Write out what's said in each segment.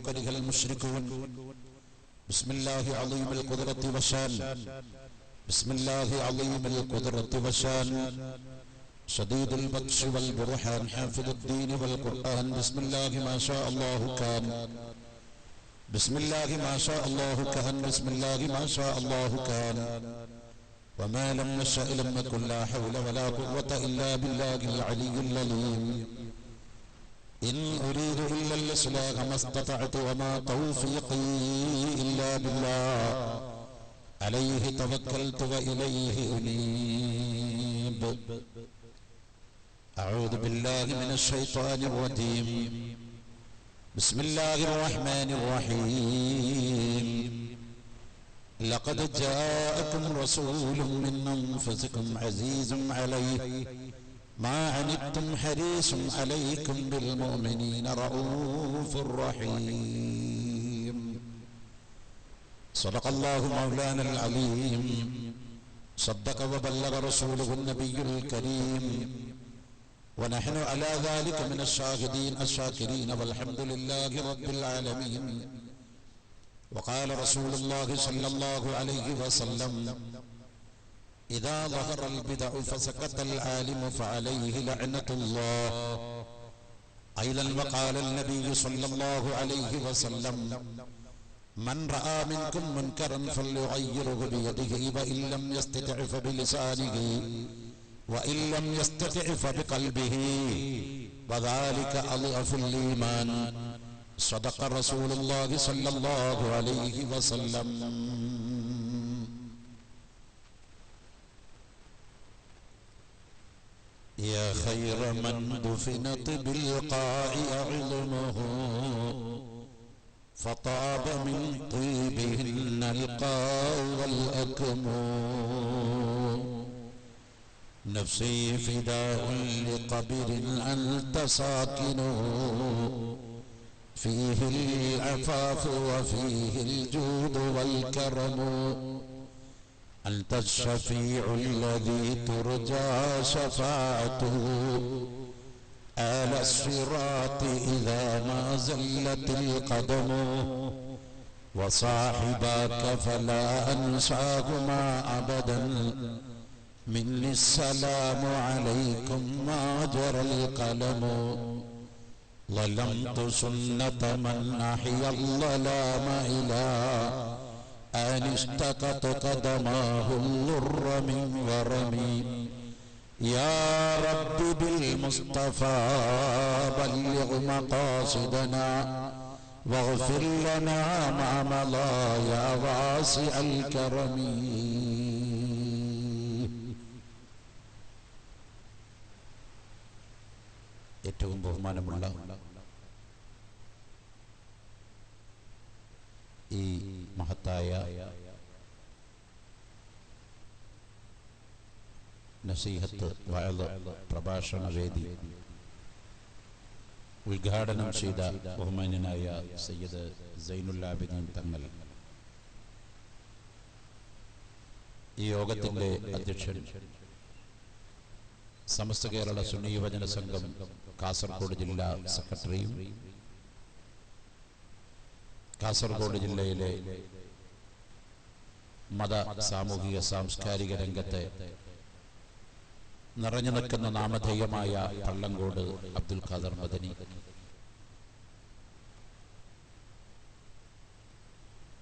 كره المشركون بسم الله عظيم القدرة والشان بسم الله عظيم القدرة والشان شديد البطش والبرهان حافظ الدين والقرآن بسم الله ما شاء الله كان بسم الله ما شاء الله كان بسم الله ما شاء الله كان وما لم نشأ لم يكن لا حول ولا قوة إلا بالله العلي العظيم إن أريد إلا الإصلاح ما استطعت وما توفيقي إلا بالله عليه توكلت وإليه أنيب أعوذ بالله من الشيطان الرجيم بسم الله الرحمن الرحيم لقد جاءكم رسول من أنفسكم عزيز عليه ما عنتم حريص عليكم بالمؤمنين رؤوف رحيم صدق الله مولانا العليم صدق وبلغ رسوله النبي الكريم ونحن على ذلك من الشاهدين الشاكرين والحمد لله رب العالمين وقال رسول الله صلى الله عليه وسلم إذا ظهر البدع فسكت العالم فعليه لعنة الله أيضا وقال النبي صلى الله عليه وسلم من رأى منكم منكرا فليغيره بيده وإن لم يستطع فبلسانه وإن لم يستطع فبقلبه وذلك أضعف الإيمان صدق رسول الله صلى الله عليه وسلم يا خير من دفنت بالقاع أعظمه فطاب من طيبهن القاع والأكم نفسي فداء لقبر أنت ساكنه فيه العفاف وفيه الجود والكرم أنت الشفيع الذي ترجى شفاعته على الصراط إذا ما زلت القدم وصاحباك فلا أنساهما أبدا مني السلام عليكم ما جرى القلم ظلمت سنة من أحيا الظلام إلى أن اشتقت قدماه الضر من ورمي يا رب بالمصطفى بلغ مقاصدنا واغفر لنا ما مضى يا واسع الكرم ഏറ്റവും ബഹുമാനമുള്ള ഈ മഹത്തായ നസീഹത്ത് വഅദ് പ്രഭാഷണ വേദി ഉദ്ഘാടനം ചെയ്ത ബഹുമാന്യനായ സയ്യിദ് സൈനുൽ ആബിദീൻ തങ്ങൾ, ഈ യോഗത്തിന്റെ അധ്യക്ഷൻ, സമസ്ത കേരള സുന്നി യുവജന സംഘം കാസർഗോഡ് ജില്ലാ സെക്രട്ടറിയും കാസർഗോഡ് ജില്ലയിലെ മത സാമൂഹിക സാംസ്കാരിക രംഗത്തെ നിറഞ്ഞു നിൽക്കുന്ന നാമധേയമായ പള്ളങ്കോട് അബ്ദുൽ ഖാദർ മദനി,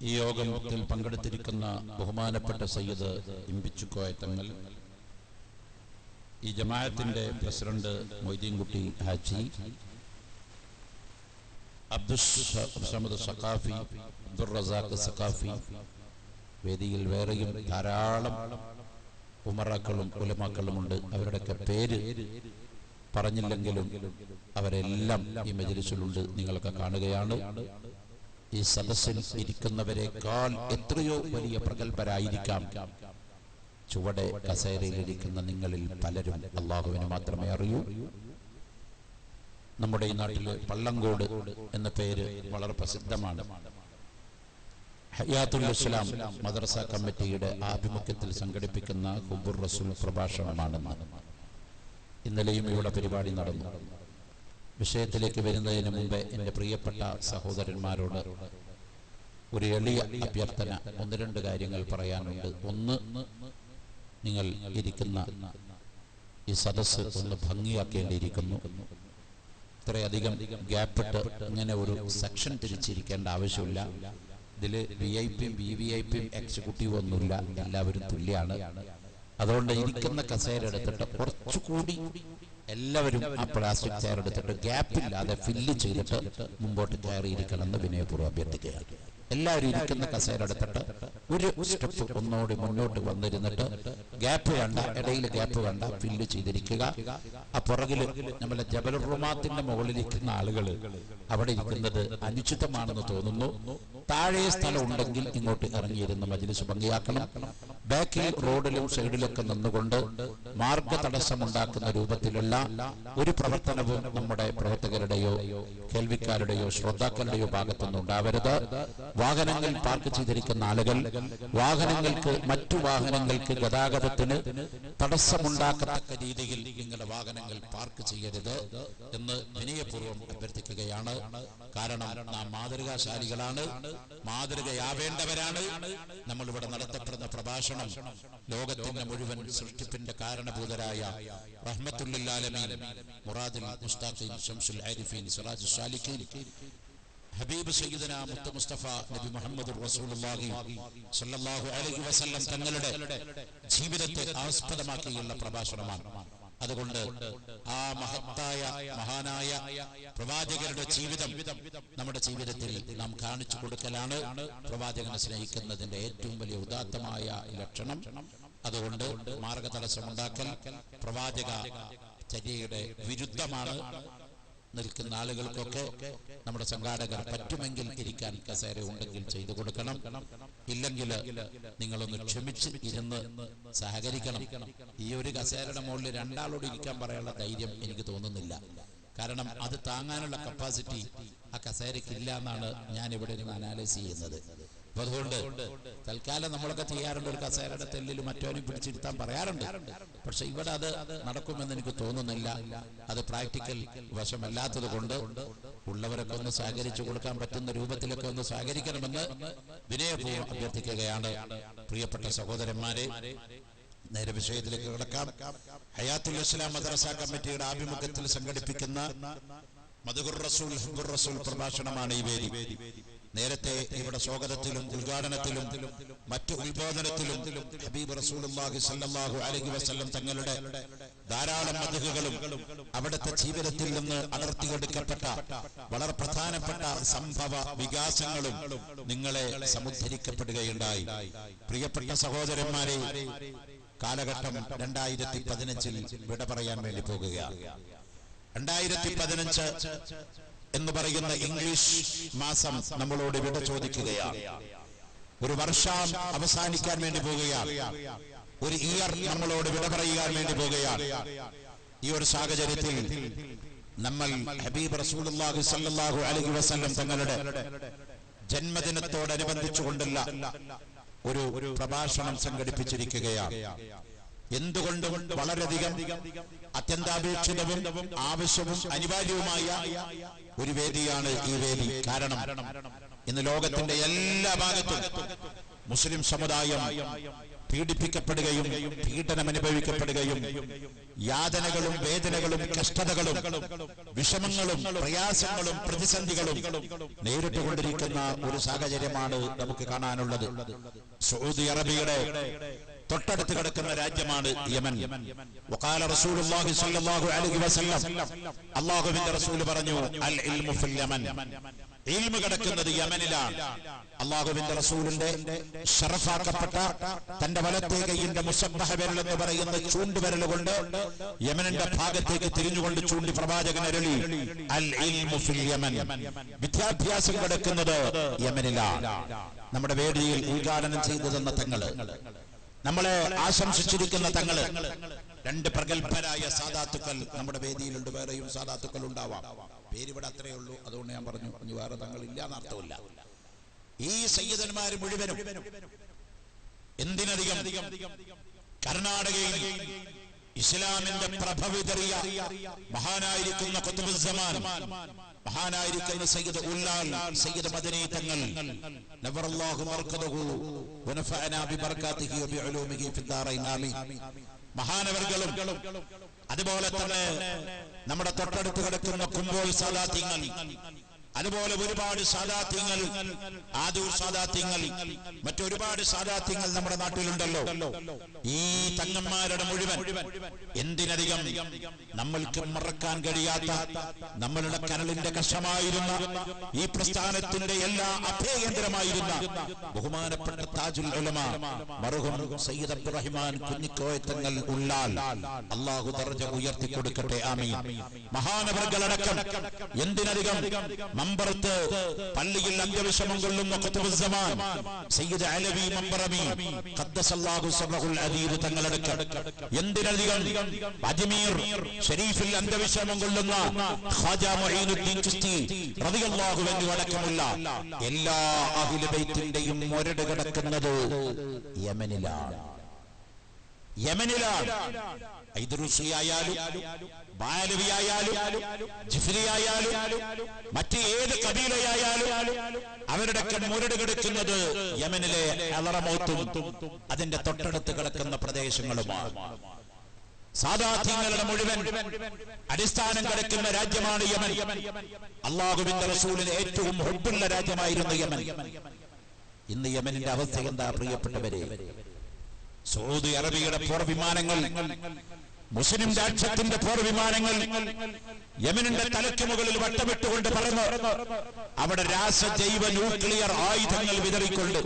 ഈ യോഗത്തിൽ പങ്കെടുത്തിരിക്കുന്ന ബഹുമാനപ്പെട്ട സയ്യിദ് ഇമ്പിച്ചുക്കോയ തങ്ങൾ, ഈ ജമാഅത്തിന്റെ പ്രസിഡന്റ് മൊയ്തീൻകുട്ടി ഹാജി, അബ്ദുൽ സമദ് സഖാഫി, അബ്ദുൾ റസാഖ് സഖാഫി, വേദിയിൽ വേറെയും ധാരാളം ഉമറാക്കളും ഉലമാക്കളുമുണ്ട്. അവരുടെയൊക്കെ പേര് പറഞ്ഞില്ലെങ്കിലും അവരെല്ലാം ഈ മജ്‌ലിസിലുണ്ട്, നിങ്ങളൊക്കെ കാണുകയാണ്. ഈ സദസ്സിൽ ഇരിക്കുന്നവരെക്കാൾ എത്രയോ വലിയ പ്രഗൽഭരായിരിക്കാം ചുവടെ കസേരയിലിരിക്കുന്ന നിങ്ങളിൽ പലരും. അള്ളാഹുവിന് മാത്രമേ അറിയൂ. നമ്മുടെ ഈ നാട്ടിൽ പള്ളങ്കോട് എന്ന പേര് വളരെ പ്രസിദ്ധമാണ്. ഹയാത്തുൽ ഇസ്ലാം മദ്രസ കമ്മിറ്റിയുടെ ആഭിമുഖ്യത്തിൽ സംഘടിപ്പിക്കുന്ന ഹുബ്ബുർ റസൂൽ പ്രഭാഷണമാണെന്ന് ഇന്നലെയും ഇവിടെ പരിപാടി നടന്നു. വിഷയത്തിലേക്ക് വരുന്നതിന് മുമ്പേ എൻ്റെ പ്രിയപ്പെട്ട സഹോദരന്മാരോട് ഒരു എളിയ അഭ്യർത്ഥന, ഒന്ന് രണ്ട് കാര്യങ്ങൾ പറയാനുണ്ട്. ഒന്ന്, നിങ്ങൾ ഇരിക്കുന്ന ഈ സദസ്സ് ഒന്ന് ഭംഗിയാക്കേണ്ടിയിരിക്കുന്നു. ഇത്രയധികം ഗ്യാപ്പിട്ട് ഇങ്ങനെ ഒരു സെക്ഷൻ തിരിച്ചിരിക്കേണ്ട ആവശ്യമില്ല. ഇതിൽ VIP-യും VVIP-യും എക്സിക്യൂട്ടീവ് ഒന്നുമില്ല, എല്ലാവരും തുല്യാണ്. അതുകൊണ്ട് ഇരിക്കുന്ന കസേര എടുത്തിട്ട് കുറച്ചുകൂടി എല്ലാവരും ആ പ്ലാസ്റ്റിക് ചെയർ എടുത്തിട്ട് ഗ്യാപ്പില്ലാതെ ഫില്ല് ചെയ്തിട്ട് മുമ്പോട്ട് കയറിയിരിക്കണമെന്ന് വിനയപൂർവ്വം അഭ്യർത്ഥിക്കുകയാണ്. എല്ലാവരും ഇരിക്കുന്ന കസേര എടുത്തിട്ട് ഒരു സ്റ്റെപ്പ് ഒന്നോടി മുന്നോട്ട് വന്നിരുന്നിട്ട് ഗ്യാപ്പ് വേണ്ട, ഇടയിൽ ഗ്യാപ്പ് വേണ്ട, ഫില്ല് ചെയ്തിരിക്കുക. ആ പുറകില് നമ്മളെ ജബലുർ റുമാത്തിന്റെ മുകളിലിരിക്കുന്ന ആളുകൾ അവിടെ ഇരിക്കുന്നത് അനുചിതമാണെന്ന് തോന്നുന്നു. താഴെ സ്ഥലം ഉണ്ടെങ്കിൽ ഇങ്ങോട്ട് ഇറങ്ങിയിരുന്ന മജ്‌ലിസ് ഭംഗിയാക്കണം. ബാക്കിൽ റോഡിലും സൈഡിലൊക്കെ നിന്നുകൊണ്ട് മാർഗ തടസ്സമുണ്ടാക്കുന്ന രൂപത്തിലുള്ള ഒരു പ്രവർത്തനവും നമ്മുടെ പ്രവർത്തകരുടെയോ കേൾവിക്കാരുടെയോ ശ്രോതാക്കളുടെയോ ഭാഗത്തുനിന്ന് ഉണ്ടാവരുത്. വാഹനങ്ങൾ പാർക്ക് ചെയ്തിരിക്കുന്ന ആളുകൾ മറ്റു വാഹനങ്ങൾക്ക് ഗതാഗതത്തിന് തടസ്സമുണ്ടാക്കത്തക്ക രീതിയിൽ നിങ്ങളുടെ വാഹനങ്ങൾ പാർക്ക് ചെയ്യരുത് എന്ന് വിനയപൂർവ്വം അഭ്യർത്ഥിക്കുകയാണ്. കാരണം നാം മാതൃകാശാലികളാണ്, മാതൃകയാവേണ്ടവരാണ്. നമ്മളിവിടെ നടത്തപ്പെടുന്ന പ്രഭാഷണം ലോകത്തിന്റെ മുഴുവൻ സൃഷ്ടിപ്പിന്റെ കാരണഭൂതരായ റഹ്മത്തുൽ ആലമീൻ മുറാദുൽ മുസ്താഖീൻ ശംസുൽ ആരിഫീൻ സിറാജുൽ സാലിഖീൻ ഹബീബ് സയ്യിദന മുത്ത മുസ്തഫ നബി മുഹമ്മദ് റസൂലുള്ളാഹി സ്വല്ലല്ലാഹു അലൈഹി വസല്ലം തങ്ങളുടെ ജീവിതത്തെ ആസ്പദമാക്കിയുള്ള പ്രഭാഷണമാണ്. അതുകൊണ്ട് ആ മഹാനായ പ്രവാചകരുടെ ജീവിതം നമ്മുടെ ജീവിതത്തിൽ നാം കാണിച്ചു കൊടുക്കലാണ് പ്രവാചകനെ സ്നേഹിക്കുന്നതിന്റെ ഏറ്റവും വലിയ ഉദാത്തമായ ലക്ഷണം. അതുകൊണ്ട് മാർഗതടസ്സമുണ്ടാക്കൽ പ്രവാചക ചര്യയുടെ വിരുദ്ധമാണ്. നിൽക്കുന്ന ആളുകൾക്കൊക്കെ നമ്മുടെ സംഘാടകർ പറ്റുമെങ്കിൽ ഇരിക്കാൻ കസേര ഉണ്ടെങ്കിൽ ചെയ്തു കൊടുക്കണം. ഇല്ലെങ്കിൽ നിങ്ങളൊന്ന് ക്ഷമിച്ച് ഇരുന്ന് സഹകരിക്കണം. ഈ ഒരു കസേരയുടെ മുകളിൽ രണ്ടാളോട് ഇരിക്കാൻ പറയാനുള്ള ധൈര്യം എനിക്ക് തോന്നുന്നില്ല. കാരണം അത് താങ്ങാനുള്ള കപ്പാസിറ്റി ആ കസേരയ്ക്കില്ല എന്നാണ് ഞാൻ ഇവിടെ നിന്ന് അനാലിസ് ചെയ്യുന്നത്. അപ്പൊ അതുകൊണ്ട് തൽക്കാലം നമ്മളൊക്കെ ചെയ്യാറുണ്ട്, ഒരു കസേരയുടെ തെല്ലിൽ മറ്റോനും പിടിച്ചിരുത്താൻ പറയാറുണ്ട്. പക്ഷെ ഇവിടെ അത് നടക്കുമെന്ന് എനിക്ക് തോന്നുന്നില്ല. അത് പ്രാക്ടിക്കൽ വശമല്ലാത്തത് കൊണ്ട് ഉള്ളവരൊക്കെ ഒന്ന് സഹകരിച്ചു കൊടുക്കാൻ പറ്റുന്ന രൂപത്തിലൊക്കെ ഒന്ന് സഹകരിക്കണമെന്ന് വിനയപൂർവ്വം അഭ്യർത്ഥിക്കുകയാണ്. പ്രിയപ്പെട്ട സഹോദരന്മാരെ, നേരെ വിഷയത്തിലേക്ക് കിടക്കാം. ഹയാത്തുൽ ഇസ്ലാം മദ്രസ കമ്മിറ്റിയുടെ ആഭിമുഖ്യത്തിൽ സംഘടിപ്പിക്കുന്ന മദ്ഹുർ റസൂൽ ഹുബ്ബുർ റസൂൽ പ്രഭാഷണമാണ് ഈ വേദി. നേരത്തെ ഇവിടെ സ്വാഗതത്തിലും ഉദ്ഘാടനത്തിലും മറ്റു ഉത്ബോധനത്തിലും ഹബീബ് റസൂലുള്ളാഹി സ്വല്ലല്ലാഹു അലൈഹി വസല്ലം തങ്ങളുടെ ധാരാളം മദ്ഹുകളും അവിടുത്തെ ജീവിതത്തിൽ നിന്ന് അടർത്തിയെടുക്കപ്പെട്ട വളരെ പ്രധാനപ്പെട്ട സംഭവ വികാസങ്ങളും നിങ്ങളെ സമുദ്ധരിക്കപ്പെടുകയുണ്ടായി. പ്രിയപ്പെട്ട സഹോദരന്മാരെ, കാലഘട്ടം 2015 വിട പറയാൻ വേണ്ടി പോകുകയാണ്. 2015 എന്ന് പറയുന്ന ഇംഗ്ലീഷ് മാസം നമ്മളോട് വിട ചോദിക്കുകയാണ്. ഒരു വർഷം അവസാനിക്കാൻ വേണ്ടി പോകുകയാണ്. ഒരു ഇയർ നമ്മളോട് വിട പറയാൻ വേണ്ടി പോകുകയാണ്. ഈ ഒരു സാഹചര്യത്തിൽ നമ്മൾ ഹബീബ് റസൂലുള്ളാഹി സ്വല്ലല്ലാഹു അലൈഹി വസല്ലം തങ്ങളുടെ ജന്മദിനത്തോടനുബന്ധിച്ചുകൊണ്ടുള്ള ഒരു പ്രഭാഷണം സംഘടിപ്പിച്ചിരിക്കുകയാണ്. എന്തുകൊണ്ടും വളരെയധികം അത്യന്താപേക്ഷിതവും ആവശ്യവും അനിവാര്യവുമായ ഒരു വേദിയാണ് ഈ വേദി. കാരണം ഇന്ന് ലോകത്തിന്റെ എല്ലാ ഭാഗത്തും മുസ്ലിം സമുദായം പീഡിപ്പിക്കപ്പെടുകയും പീഡനം അനുഭവിക്കപ്പെടുകയും യാതനകളും വേദനകളും കഷ്ടതകളും വിഷമങ്ങളും പ്രയാസങ്ങളും പ്രതിസന്ധികളും നേരിട്ടുകൊണ്ടിരിക്കുന്ന ഒരു സാഹചര്യമാണ് നമുക്ക് കാണാനുള്ളത്. സൗദി അറേബ്യയുടെ തൊട്ടടുത്ത് കിടക്കുന്ന രാജ്യമാണ് യമൻ. വഖാല റസൂലുള്ളാഹി സ്വല്ലല്ലാഹു അലൈഹി വസല്ലം, അല്ലാഹുവിന്റെ റസൂൽ പറഞ്ഞു, അൽ ഇൽമു ഫിൽ യമൻ, ഇൽമു കിടക്കുന്നത് യമനിലാണ്. അല്ലാഹുവിന്റെ റസൂലിന്റെ ശറഫാക്കപ്പെട്ട തന്റെ വലത്തെ കൈയിന്റെ മുസബ്ബഹ വിരൽ എന്ന് പറയുന്ന ചൂണ്ടുവിരൽ കൊണ്ട് യമനിന്റെ ഭാഗത്തേക്ക് തിരിഞ്ഞുകൊണ്ട് ചൂണ്ടി പ്രവാചകൻ അരുളി, അൽ ഇൽമു ഫിൽ യമൻ, വിദ്യാഭ്യാസം കിടക്കുന്നത് യമനിലാണ്. നമ്മുടെ വേദിയിൽ ഉദ്ഘാടനം ചെയ്തു തന്ന തങ്ങള്, നമ്മളെ ആശംസിച്ചിരിക്കുന്ന തങ്ങള്, രണ്ട് പ്രഗത്ഭരായ സാദാത്തുക്കൾ നമ്മുടെ വേദിയിലുണ്ട്. വേറെയും സാദാത്തുക്കൾ ഉണ്ടാവാം, പേരിവിടെ അത്രയേ ഉള്ളൂ. അതുകൊണ്ട് ഞാൻ പറഞ്ഞു, ഇനി വേറെ തങ്ങൾ ഇല്ല എന്നർത്ഥമില്ല. ഈ സയ്യിദന്മാര് മുഴുവനും എന്തിനധികം കർണാടകയിൽ ഇസ്ലാമിന്റെ പ്രഭ വിതറിയ മഹാനായിരിക്കുന്ന ഖുതുബുസ്സമാൻ, മഹാനായിരിക്കുന്ന സയ്യിദ് ഉല്ലാൽ സയ്യിദ് മദനി തങ്ങൾ നവറല്ലാഹു മർകദഹു വനഫഅനാ ബിബറകാതിഹി വബിഉലൂമിഹി ഫിദ്ദാറൈൻ ആമീൻ. മഹാനവർകളും അതുപോലെ തന്നെ നമ്മുടെ തൊട്ടടുത്ത് കിടക്കുന്ന കുമ്പോൾ സാദാത്യങ്ങൾ, അതുപോലെ ഒരുപാട് സാദാത്യങ്ങൾ, ആദൂർ സാദാത്യങ്ങൾ, മറ്റൊരുപാട് സാദാത്യങ്ങൾ നമ്മുടെ നാട്ടിലുണ്ടല്ലോ. ഈ തങ്ങന്മാരുടെ മുഴുവൻ എന്തിനധികം നമ്മൾക്ക് മറക്കാൻ കഴിയാത്ത, നമ്മളുടെ കരളിന്റെ കഷമായിരുന്ന, ഈ പ്രസ്ഥാനത്തിന്റെ എല്ലാ അഭയകേന്ദ്രമായിരുന്ന ബഹുമാനപ്പെട്ട താജുൽ ഉലമ മർഹൂം സയ്യിദ് അബ്ദുറഹിമാൻ കുഞ്ഞിക്കോയ തങ്ങൾ ഉള്ളാൽ അല്ലാഹു ദർജ ഉയർത്തി കൊടുക്കട്ടെ, ആമീൻ. മഹാനവർകളടക്കം എന്തിനധികം മമ്പറത്ത് പള്ളിയിൽ അന്ത്യവിഷമം കൊള്ളുന്ന ഖുതുബുസ്സമാൻ സയ്യിദ് അലവി മമ്പറമി ഖദ്ദസല്ലാഹു സറഹുൽ അദീദ് തങ്ങളടക്കം, എന്തിനധികം അജ്മീർ ഷരീഫിൽ അന്ത്യവിഷമം കൊള്ളുന്ന ഖാജ മുഈനുദ്ദീൻ ചിശ്തി റളിയല്ലാഹു അൻഹു അടക്കമുള്ള എല്ലാ അഹ്ലു ബൈത്തിന്റെയും മൊരട് കിടക്കുന്നത് യമനിലാണ്. യമനിലാണ്. ഐദ്രൂസി ആയാലും ബാലവി ആയാലും ജിഫ്രി ആയാലും മറ്റ് ഏത് കബീലയായാലും അവരുടെയൊക്കെ മുരട് കിടക്കുന്നത് യമനിലെ ഹളറമൗത്തും അതിന്റെ തൊട്ടടുത്ത് കിടക്കുന്ന പ്രദേശങ്ങളുമാണ്. സാദാത്യങ്ങളുടെ മുഴുവൻ അടിസ്ഥാനം കിടക്കുന്ന രാജ്യമാണ് യമൻ. അല്ലാഹുവിന്റെ റസൂലിന് ഏറ്റവും ഹുബ്ബുള്ള രാജ്യമായിരുന്നു യമൻ. ഇന്ന് യമനിന്റെ അവസ്ഥ എന്താ പ്രിയപ്പെട്ടവരെ? സൗദി അറേബ്യയുടെ പോർ വിമാനങ്ങൾ, മുസ്ലിം രാഷ്ട്രത്തിന്റെ പോർ വിമാനങ്ങൾ യമനിന്റെ തലയ്ക്ക് മുകളിൽ വട്ടമിട്ടുകൊണ്ട് പറന്ന് അവിടെ രാസജൈവ ന്യൂക്ലിയർ ആയുധങ്ങൾ വിതറിക്കൊണ്ട്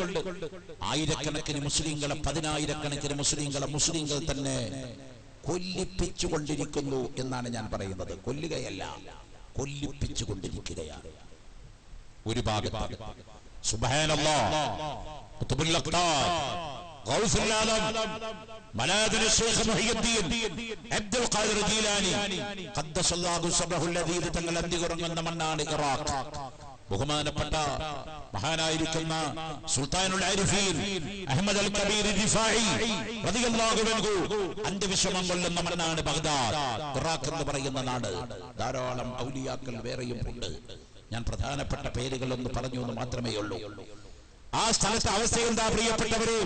ആയിരക്കണക്കിന് മുസ്ലിങ്ങളെ, പതിനായിരക്കണക്കിന് മുസ്ലിങ്ങൾ തന്നെ കൊല്ലിപ്പിച്ചുകൊണ്ടിരിക്കുന്നു എന്നാണ് ഞാൻ പറയുന്നത്. കൊല്ലുകയല്ല, കൊല്ലിപ്പിച്ചുകൊണ്ടിരിക്കുകയാണ്. ഒരു ഭാഗത്ത് സുബ്ഹാനല്ലാഹ് ഖുതുബുൽ അഖ്താബ് ഗൗസുൽ ആലം മലാദുൽ ശൈഖ് മുഹിയുദ്ദീൻ അബ്ദുൽ ഖാദിർ ജീലാനി ഖദ്ദസല്ലാഹു സബ്ഹുൽ അദീദ് തങ്ങൾ അന്തികുറങ്ങുന്ന മണ്ണാണ് ഇറാഖ്. ബഹുമാനപ്പെട്ട മഹാനായിരിക്കുന്ന സുൽത്താനുൽ ആരിഫീൻ അഹ്മദ് അൽ കബീർ റിഫായി റളിയല്ലാഹു അൻഹു അന്ത്യവിഷമം കൊള്ളുന്ന മണ്ണാണ് ബഗ്ദാദ്. ഇറാഖ് എന്ന് പറയുന്ന നാട്. ധാരാളം ഔലിയാക്കൾ വേറെയും ഉണ്ട്. ഞാൻ പ്രധാനപ്പെട്ട പേരുകൾ ഒന്ന് പറഞ്ഞു എന്ന് മാത്രമേ ഉള്ളൂ. ആ സ്ഥലത്തെ അവസ്ഥ എന്താ പ്രിയപ്പെട്ടവരെ?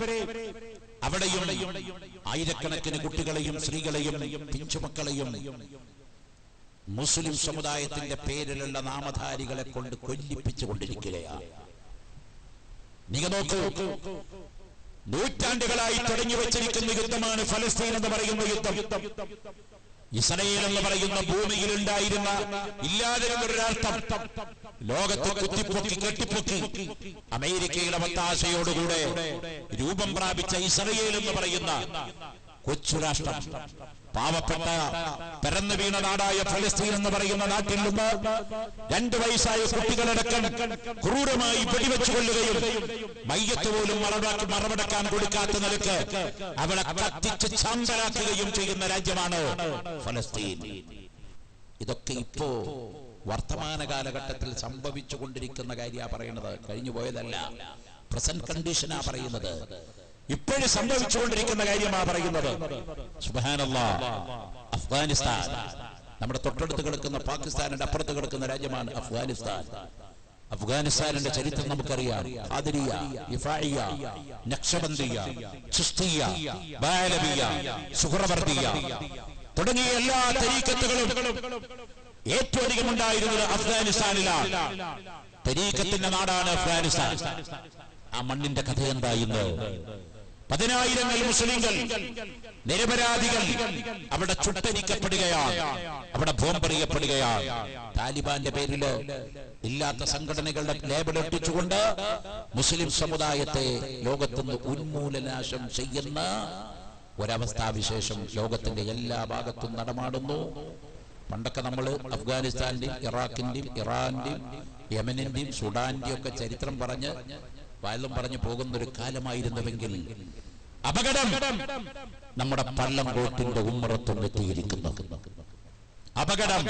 അവിടെയും ആയിരക്കണക്കിന് കുട്ടികളെയും സ്ത്രീകളെയും പിഞ്ചുമക്കളെയും മുസ്ലിം സമുദായത്തിന്റെ പേരിലുള്ള നാമധാരികളെ കൊണ്ട് കൊല്ലിപ്പിച്ചു കൊണ്ടിരിക്കുകയാണ്. നിങ്ങൾ നോക്കൂ, നൂറ്റാണ്ടുകളായി തുടങ്ങി വെച്ചിരിക്കുന്ന യുദ്ധമാണ് ഫലസ്തീൻ എന്ന് പറയുന്ന യുദ്ധം. ഇസ്രായേൽ എന്ന് പറയുന്ന ഭൂമിയിൽ ഉണ്ടായിരുന്ന ഇല്ലാതിരുന്ന ഒരു രാഷ്ട്രം ലോകത്തെ കുത്തിപ്പൊക്കി കെട്ടിപ്പൊക്കി അമേരിക്കയുടെ ഒത്താശയോടുകൂടെ രൂപം പ്രാപിച്ച ഇസ്രായേൽ എന്ന് പറയുന്ന കൊച്ചു രാഷ്ട്രം, പാവപ്പെട്ട പിറന്നു വീണ നാടായ ഫലസ്തീൻ എന്ന് പറയുന്ന നാട്ടിൽ നിന്ന് 2 വയസ്സായ കുട്ടികളടക്കം ക്രൂരമായി വെടിവെച്ചു കൊല്ലുകയും മയ്യത്ത് പോലും മറവടക്കാൻ കൊടുക്കാത്ത നിലക്ക് അവളെ കത്തിച്ച് ചാമ്പലാക്കുകയും ചെയ്യുന്ന രാജ്യമാണ് ഫലസ്തീൻ. ഇതൊക്കെ ഇപ്പോ വർത്തമാന കാലഘട്ടത്തിൽ സംഭവിച്ചു കൊണ്ടിരിക്കുന്ന കാര്യാ പറയുന്നത്, കഴിഞ്ഞു പോയതല്ല. പ്രസന്റ് കണ്ടീഷനാ പറയുന്നത്, ഇപ്പോഴും സംഭവിച്ചുകൊണ്ടിരിക്കുന്ന കാര്യമാ പറയുന്നത്. സുബ്ഹാനല്ലാഹ്. അഫ്ഗാനിസ്ഥാൻ, നമ്മുടെ തൊട്ടടുത്ത് കിടക്കുന്ന പാകിസ്ഥാനിന്റെ അപ്പുറത്ത് കിടക്കുന്ന രാജ്യമാണ് അഫ്ഗാനിസ്ഥാൻ. അഫ്ഗാനിസ്ഥാനിന്റെ ചരിത്രം നമുക്കറിയാം. ഖാദിരിയ, ഇഫാഇയ, നഖ്ശബന്ദിയ, ചിശ്തിയ, ബാലവിയ, സുഹ്റവർദിയ തുടങ്ങിയ എല്ലാ തരീഖത്തുകളും ഏറ്റവും അധികം ഉണ്ടായിരുന്നത് അഫ്ഗാനിസ്ഥാനിലാണ്. തരീഖത്തിന്റെ നാടാണ് അഫ്ഗാനിസ്ഥാൻ. ആ മണ്ണിന്റെ കഥ എന്തായിരുന്നു? 10,000 മുസ്ലിങ്ങൾ, നിരപരാധികൾ അവിടെ ചുട്ടരിക്കപ്പെടുകയാണ്, അവിടെ ബോംബെറിയപ്പെടുകയാണ്. താലിബാന്റെ പേരിൽ ഇല്ലാത്ത സംഘടനകളുടെ ലേബൽ ഒട്ടിച്ചുകൊണ്ട് മുസ്ലിം സമുദായത്തെ ലോകത്തുനിന്ന് ഉന്മൂലനാശം ചെയ്യുന്ന ഒരവസ്ഥാവിശേഷം ലോകത്തിന്റെ എല്ലാ ഭാഗത്തും നടമാടുന്നു. പണ്ടൊക്കെ നമ്മൾ അഫ്ഗാനിസ്ഥാന്റെയും ഇറാഖിന്റെയും ഇറാന്റെയും യമനിന്റെയും സുഡാന്റെയും ഒക്കെ ചരിത്രം പറഞ്ഞ് വയലും പറഞ്ഞു പോകുന്നൊരു കാലമായിരുന്നുവെങ്കിൽ അപകടം നമ്മുടെ പള്ളംകോട്ടിന്റെ ഉമ്മറത്തും എത്തിയിരിക്കുന്നു. അപകടം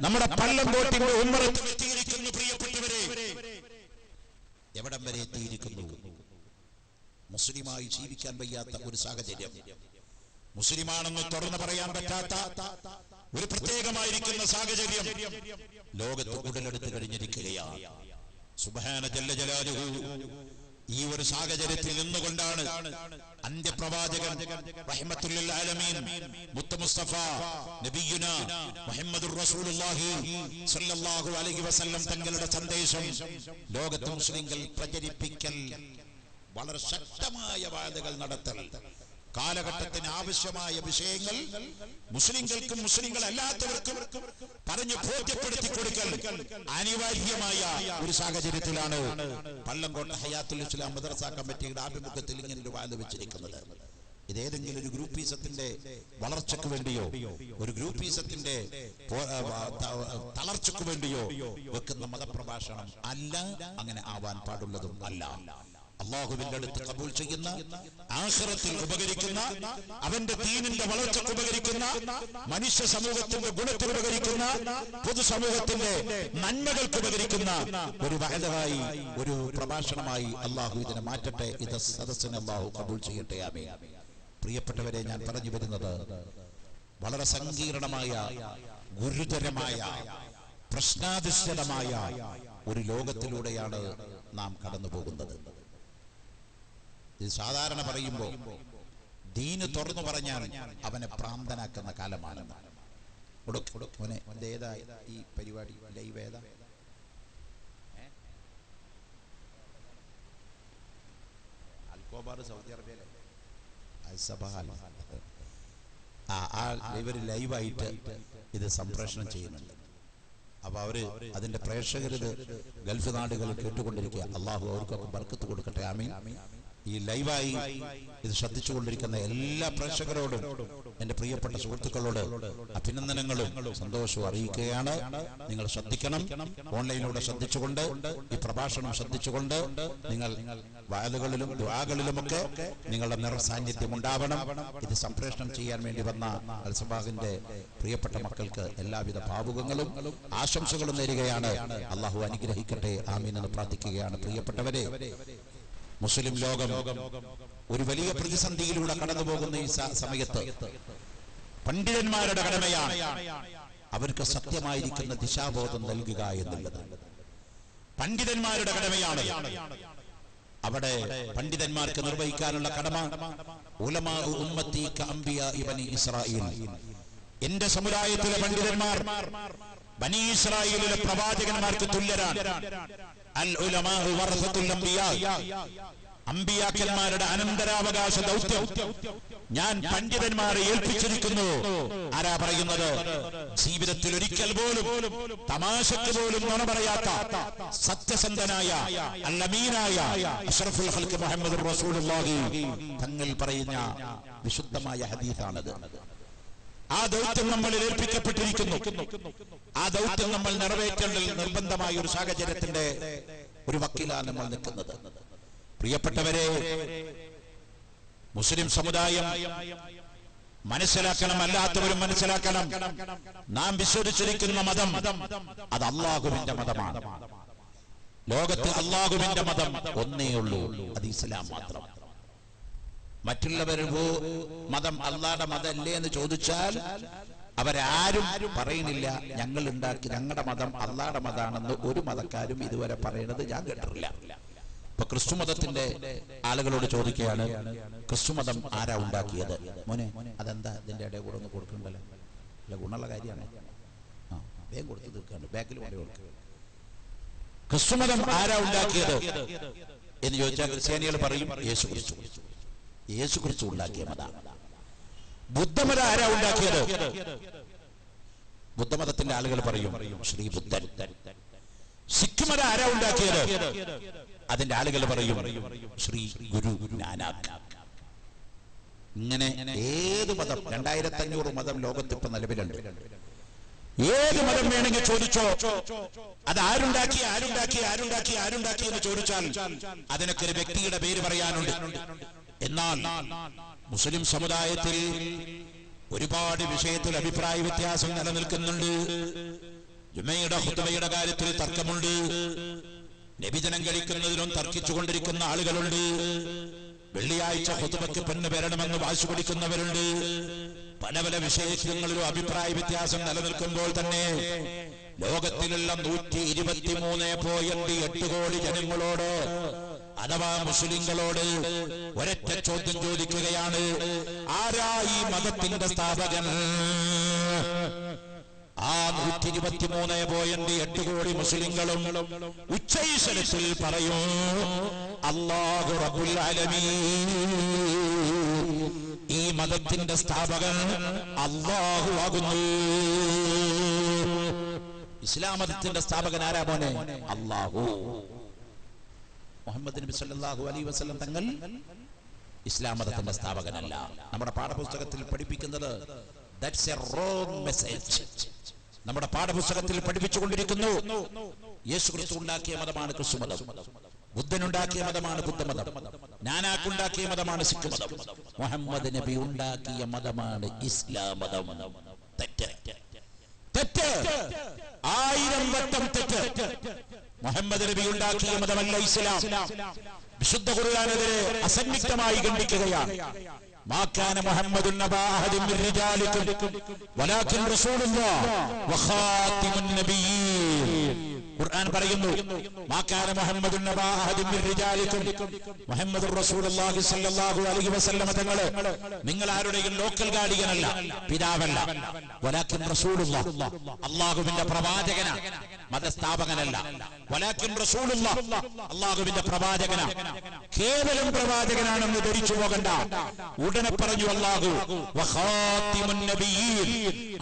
നമ്മുടെ പള്ളംകോട്ടിന്റെ ഉമ്മറത്തും എത്തിയിരിക്കുന്നു. പ്രിയപ്പെട്ടവരെ, എവിടം വരെ എത്തിയിരിക്കുന്നു? മുസ്ലിമായി ജീവിക്കാൻ വയ്യാത്ത ഒരു സാഹചര്യം. മുസ്ലിമാണെന്ന് തുറന്നു പറയാൻ പറ്റാത്ത ഒരു പ്രത്യേകമായിരിക്കുന്ന സാഹചര്യം ലോകത്ത് ഉടലെടുത്ത് കഴിഞ്ഞിരിക്കുകയാണ്. സുബ്ഹാന ജല്ല ജലാലുഹു. ഈ ഒരു സാഹചര്യത്തിൽ നിന്നുകൊണ്ടാണ് അന്ത്യപ്രവാചകൻ റഹ്മത്തുൽ ലിൽ ആലമീൻ മുത്ത മുസ്തഫ നബിയുനാ മുഹമ്മദുർ റസൂലുള്ളാഹി സ്വല്ലല്ലാഹു അലൈഹി വസല്ലം തങ്ങളുടെ സന്ദേശം ലോകത്ത് മുസ്ലിങ്ങൾ പ്രചരിപ്പിക്കൽ, വളരെ ശക്തമായ വാദങ്ങൾ നടത്തൽ, കാലഘട്ടത്തിന് ആവശ്യമായ വിഷയങ്ങൾ മുസ്ലിങ്ങൾക്കും മുസ്ലിങ്ങൾ അല്ലാത്തവർക്കും പറഞ്ഞു ബോധ്യപ്പെടുത്തി കൊടുക്കൽ അനിവാര്യമായ ഒരു സാഹചര്യത്തിലാണ് പള്ളങ്കോട്ട ഹയാത്തുൽ ഇസ്ലാം മദ്രസ കമ്മിറ്റിയുടെ ആഭിമുഖ്യത്തിൽ ഇങ്ങനെ ഒരു വാദം വെച്ചിരിക്കുന്നത്. ഇതേതെങ്കിലും ഒരു ഗ്രൂപ്പീസത്തിന്റെ വളർച്ചയ്ക്ക് വേണ്ടിയോ ഒരു ഗ്രൂപ്പീസത്തിന്റെ തളർച്ചയ്ക്ക് വേണ്ടിയോ വെക്കുന്ന മതപ്രഭാഷണം അല്ല, അങ്ങനെ ആവാൻ പാടുള്ളതും അല്ല. അല്ലാഹുവിന്റെ അടുത്ത് കബൂൽ ചെയ്യുന്ന, ആഖിറത്തിൽ ഉപകരിക്കുന്ന, അവന്റെ ദീനിന്റെ വളർച്ചയ്ക്ക് ഉപകരിക്കുന്ന, മനുഷ്യ സമൂഹത്തിന്റെ ഗുണത്തിന് ഉപകരിക്കുന്ന, പൊതുസമൂഹത്തിന്റെ നന്മകൾക്ക് ഉപകരിക്കുന്ന ഒരു വഅദായി, ഒരു പ്രഭാഷണമായി അല്ലാഹു ഇതിനെ മാറ്റട്ടെ. ഇത് സദസ്സിനെ അല്ലാഹു കബൂൽ ചെയ്യട്ടെ. ആമീൻ. പ്രിയപ്പെട്ടവരെ, ഞാൻ പറഞ്ഞു വരുന്നത് വളരെ സങ്കീർണമായ, ഗുരുതരമായ, പ്രശ്നാധിഷ്ഠിതമായ ഒരു ലോകത്തിലൂടെയാണ് നാം കടന്നു പോകുന്നത്. ഇത് സാധാരണ പറയുമ്പോൾ ദീന് തുറന്നു പറഞ്ഞാൽ അവനെ ഭ്രാന്തനാക്കുന്ന കാലമാണ്. ഏതാ ഈ പരിപാടി? ലൈവ് ഏതാ? അൽക്കോബാർ, സൗദി അറേബ്യയിലെ ഇവര് ലൈവായിട്ട് ഇത് സംപ്രേഷണം ചെയ്യുന്നുണ്ട്. അപ്പൊ അവര് അതിന്റെ പ്രേക്ഷകരിത് ഗൾഫ് നാടുകളിൽ കേട്ടുകൊണ്ടിരിക്കുക. അള്ളാഹു അവർക്കൊക്കെ ബർക്കത്ത് കൊടുക്കട്ടെ. ആമീൻ. ഈ ലൈവായി ഇത് ശ്രദ്ധിച്ചുകൊണ്ടിരിക്കുന്ന എല്ലാ പ്രേക്ഷകരോടും, എന്റെ പ്രിയപ്പെട്ട സുഹൃത്തുക്കളോട് അഭിനന്ദനങ്ങളും സന്തോഷവും അറിയിക്കുകയാണ്. നിങ്ങൾ ശ്രദ്ധിക്കണം. ഓൺലൈനിലൂടെ ശ്രദ്ധിച്ചുകൊണ്ട്, ഈ പ്രഭാഷണം ശ്രദ്ധിച്ചുകൊണ്ട് നിങ്ങൾ വഅദുകളിലും ദുആകളിലുമൊക്കെ നിങ്ങളുടെ നിറസാന്നിധ്യം ഉണ്ടാവണം. ഇത് സംപ്രേഷണം ചെയ്യാൻ വേണ്ടി വന്ന അൽസബാഹിന്റെ പ്രിയപ്പെട്ട മക്കൾക്ക് എല്ലാവിധ ഭാവുകങ്ങളും ആശംസകളും നേരുകയാണ്. അള്ളാഹു അനുഗ്രഹിക്കട്ടെ. ആമീൻ എന്ന് പ്രാർത്ഥിക്കുകയാണ്. പ്രിയപ്പെട്ടവരെ, മുസ്ലിം ലോകം ഒരു വലിയ പ്രതിസന്ധിയിലൂടെ കടന്നു പോകുന്ന ഈ സമയത്ത് പണ്ഡിതന്മാരുടെ കടമയാണ് അവർക്ക് സത്യമായിരിക്കുന്ന ദിശാബോധം നൽകുക എന്നുള്ളത്. പണ്ഡിതന്മാരുടെ കടമയാണ്. അവിടെ പണ്ഡിതന്മാർക്ക് നിർവഹിക്കാനുള്ള കടമ ഉലമാ ഉമ്മത്തി കഅംബിയാ ഇബ്നി ഇസ്രായീൽ, എന്റെ സമുദായത്തിലെ പണ്ഡിതന്മാർ ബനി ഇസ്രായേലിലെ പ്രവാചകന്മാർക്ക് തുല്യരാണ്. അൽ ഉലമാ വറസത്തുൽ അംബിയാ, അംബിയാക്കന്മാരുടെ അനന്തരാവകാശ ദൗത്യം ഞാൻ പണ്ഡിതന്മാരെ ഏൽപ്പിച്ചിരിക്കുന്നു. ആരാ പറയുന്നത്? ജീവിതത്തിൽ ഒരിക്കൽ പോലും തമാശക്ക് പോലും നുണ പറയാത്ത സത്യസന്ധനായ അൽ-അമീനായ അഷ്റഫുൽ ഖൽഖ് മുഹമ്മദുർ റസൂലുള്ളാഹി തങ്ങൾ പറയുന്ന വിശുദ്ധമായ ഹദീസാണത്. ആ ദൗത്യം നമ്മളിൽ ഏൽപ്പിക്കപ്പെട്ടിരിക്കുന്നു. ആ ദൗത്യം നമ്മൾ നിറവേറ്റേണ്ടത് നിർബന്ധമായ ഒരു സാഹചര്യത്തിന്റെ ഒരു വക്കിലാണ് നമ്മൾ നിൽക്കുന്നത്. പ്രിയപ്പെട്ടവരെ, മുസ്ലിം സമുദായം മനസ്സിലാക്കണം, അല്ലാത്തവരും മനസ്സിലാക്കണം. നാം വിശ്വസിച്ചിരിക്കുന്ന മതം അത് അല്ലാഹുവിന്റെ മതമാണ്. ലോകത്ത് അല്ലാഹുവിന്റെ മതം ഒന്നേ ഉള്ളൂ, അത് ഇസ്ലാം മാത്രം. മറ്റുള്ളവരുടെ മതം അള്ളാഹുടെ മതമല്ലേ എന്ന് ചോദിച്ചാൽ അവരാരും പറയുന്നില്ല ഞങ്ങൾ ഉണ്ടാക്കി ഞങ്ങളുടെ മതം അള്ളാഹുടെ മതമാണെന്ന് ഒരു മതക്കാരും ഇതുവരെ പറയുന്നത് ഞാൻ കേട്ടിട്ടില്ല. ഇപ്പൊ ക്രിസ്തു മതത്തിന്റെ ആളുകളോട് ചോദിക്കുകയാണ്, ക്രിസ്തു മതം ആരാ ഉണ്ടാക്കിയത്? മോനെ അതെന്താ ഇതിന്റെ ഇടയിൽ കൂടെ ഒന്ന് കൊടുക്കണ്ടല്ലോ, അല്ല ഗുണമുള്ള കാര്യമാണ്. വേഗം കൊടുത്തു തീർക്കാണ്ട് ബാക്കിൽ കൊണ്ട് കൊടുക്കുക. ക്രിസ്തു മതം ആരാ ഉണ്ടാക്കിയത് എന്ന് ചോദിച്ചാൽ ക്രിസ്ത്യാനികൾ പറയും യേശു ക്രിസ്തു. യേശു ക്രിസ്തു ഉണ്ടാക്കിയ മതമാണ്. ബുദ്ധമതം ആരാ ഉണ്ടാക്കിയത്? ബുദ്ധമതത്തിന്റെ ആളുകൾ പറയും ശ്രീ ബുദ്ധൻ. സിഖ് മതം ആരാ ഉണ്ടാക്കിയത്? അതിന്റെ ആളുകൾ പറയും ശ്രീ ഗുരു നാനാക്ക്. ഇങ്ങനെ ഏത് മതം, 2500 മതം ലോകത്ത് ഇപ്പൊ നിലവിലുണ്ട്. ഏത് മതം വേണമെങ്കിൽ ചോദിച്ചോ, അത് ആരുണ്ടാക്കി ആരുണ്ടാക്കി ആരുണ്ടാക്കി ആരുണ്ടാക്കി എന്ന് ചോദിച്ചാൽ അതിനൊക്കെ ഒരു വ്യക്തിയുടെ പേര് പറയാനുണ്ട്. എന്നാൽ മുസ്ലിം സമുദായത്തിൽ ഒരുപാട് വിഷയത്തിൽ അഭിപ്രായ വ്യത്യാസം നിലനിൽക്കുന്നുണ്ട്. ജുമയുടെ ഖുതുബയുടെ കാര്യത്തിൽ തർക്കമുണ്ട്. നബിദിനം കഴിക്കുന്നതിലും തർക്കിച്ചുകൊണ്ടിരിക്കുന്ന ആളുകളുണ്ട്. വെള്ളിയാഴ്ച ഖുതുബയ്ക്ക് പെണ്ണ് വരണമെന്ന് വാശി പിടിക്കുന്നവരുണ്ട്. പല പല വിഷയങ്ങളിലും അഭിപ്രായ വ്യത്യാസം നിലനിൽക്കുമ്പോൾ തന്നെ ലോകത്തിലുള്ള 123.8 കോടി ജനങ്ങളോട് അഥവാ മുസ്ലിങ്ങളോട് ഒരൊറ്റ ചോദ്യം ചോദിക്കുകയാണ്, ആരാ ഈ മതത്തിന്റെ സ്ഥാപകൻ? ആ 123.8 കോടി മുസ്ലിങ്ങളും ഉച്ചൈസ്വരത്തിൽ പറയൂ, അല്ലാഹു റബ്ബുൽ ആലമീൻ. ഈ മതത്തിന്റെ സ്ഥാപകൻ അല്ലാഹു ആകുന്നു. ഇസ്ലാം മതത്തിന്റെ സ്ഥാപകൻ ആരാ മോനെ? അല്ലാഹു. മുഹമ്മദ് നബി സല്ലല്ലാഹു അലൈഹി വസല്ലം തങ്ങൾ ഇസ്ലാം മതത്തിന്റെ സ്ഥാപകനല്ല. നമ്മുടെ പാഠപുസ്തകത്തിൽ പഠിപ്പിക്കുന്നത് that's a wrong message. നമ്മുടെ പാഠപുസ്തകത്തിൽ പഠിപ്പിച്ചുകൊണ്ടിരിക്കുന്നു, യേശുക്രിസ്തു ഉണ്ടാക്കിയ മതമാണ് ക്രിസ്തുമതം, ബുദ്ധൻ ഉണ്ടാക്കിയ മതമാണ് ബുദ്ധമതം, നാനാക്കുണ്ടാക്കിയ മതമാണ് സിഖ് മതം, മുഹമ്മദ് നബി ഉണ്ടാക്കിയ മതമാണ് ഇസ്ലാം മതം. തെറ്റ്, തെറ്റ്, 1000 വട്ടം തെറ്റ്. മുഹമ്മദ് നബി ഉണ്ടാക്കിയ മതമല്ല ഇസ്ലാം. വിശുദ്ധ ഖുർആനെതിരെ അസന്നിഗ്ധമായി ഖണ്ഡിക്കുകയാണ്. ما كان محمد نبا أحد من رجالكم ولكن رسول الله وخاتم النبيين. ഖുർആൻ പറയുന്നു, മാ കാന മുഹമ്മദുൻ നബാ അഹദിൻ മിൻ റിജാലിക്കും, മുഹമ്മദുർ റസൂലുള്ളാഹി സ്വല്ലല്ലാഹു അലൈഹി വസല്ലം തങ്ങളെ നിങ്ങൾ ആരുടെയും ലോക്കൽ ഗാർഡിയനല്ല, പിതാവല്ല, വലാകിൻ റസൂലുള്ളാഹ്, അല്ലാഹുവിന്റെ പ്രവാചകനാ, മതസ്ഥാപകനല്ല. വലാകിൻ റസൂലുള്ളാഹ്, അല്ലാഹുവിന്റെ പ്രവാചകനാ. കേവലം പ്രവാചകനാണെന്ന് ധരിച്ചു പോകണ്ട. ഉടനെ പറഞ്ഞു അല്ലാഹു വഖാതിമുൻ നബിയ്യീൻ,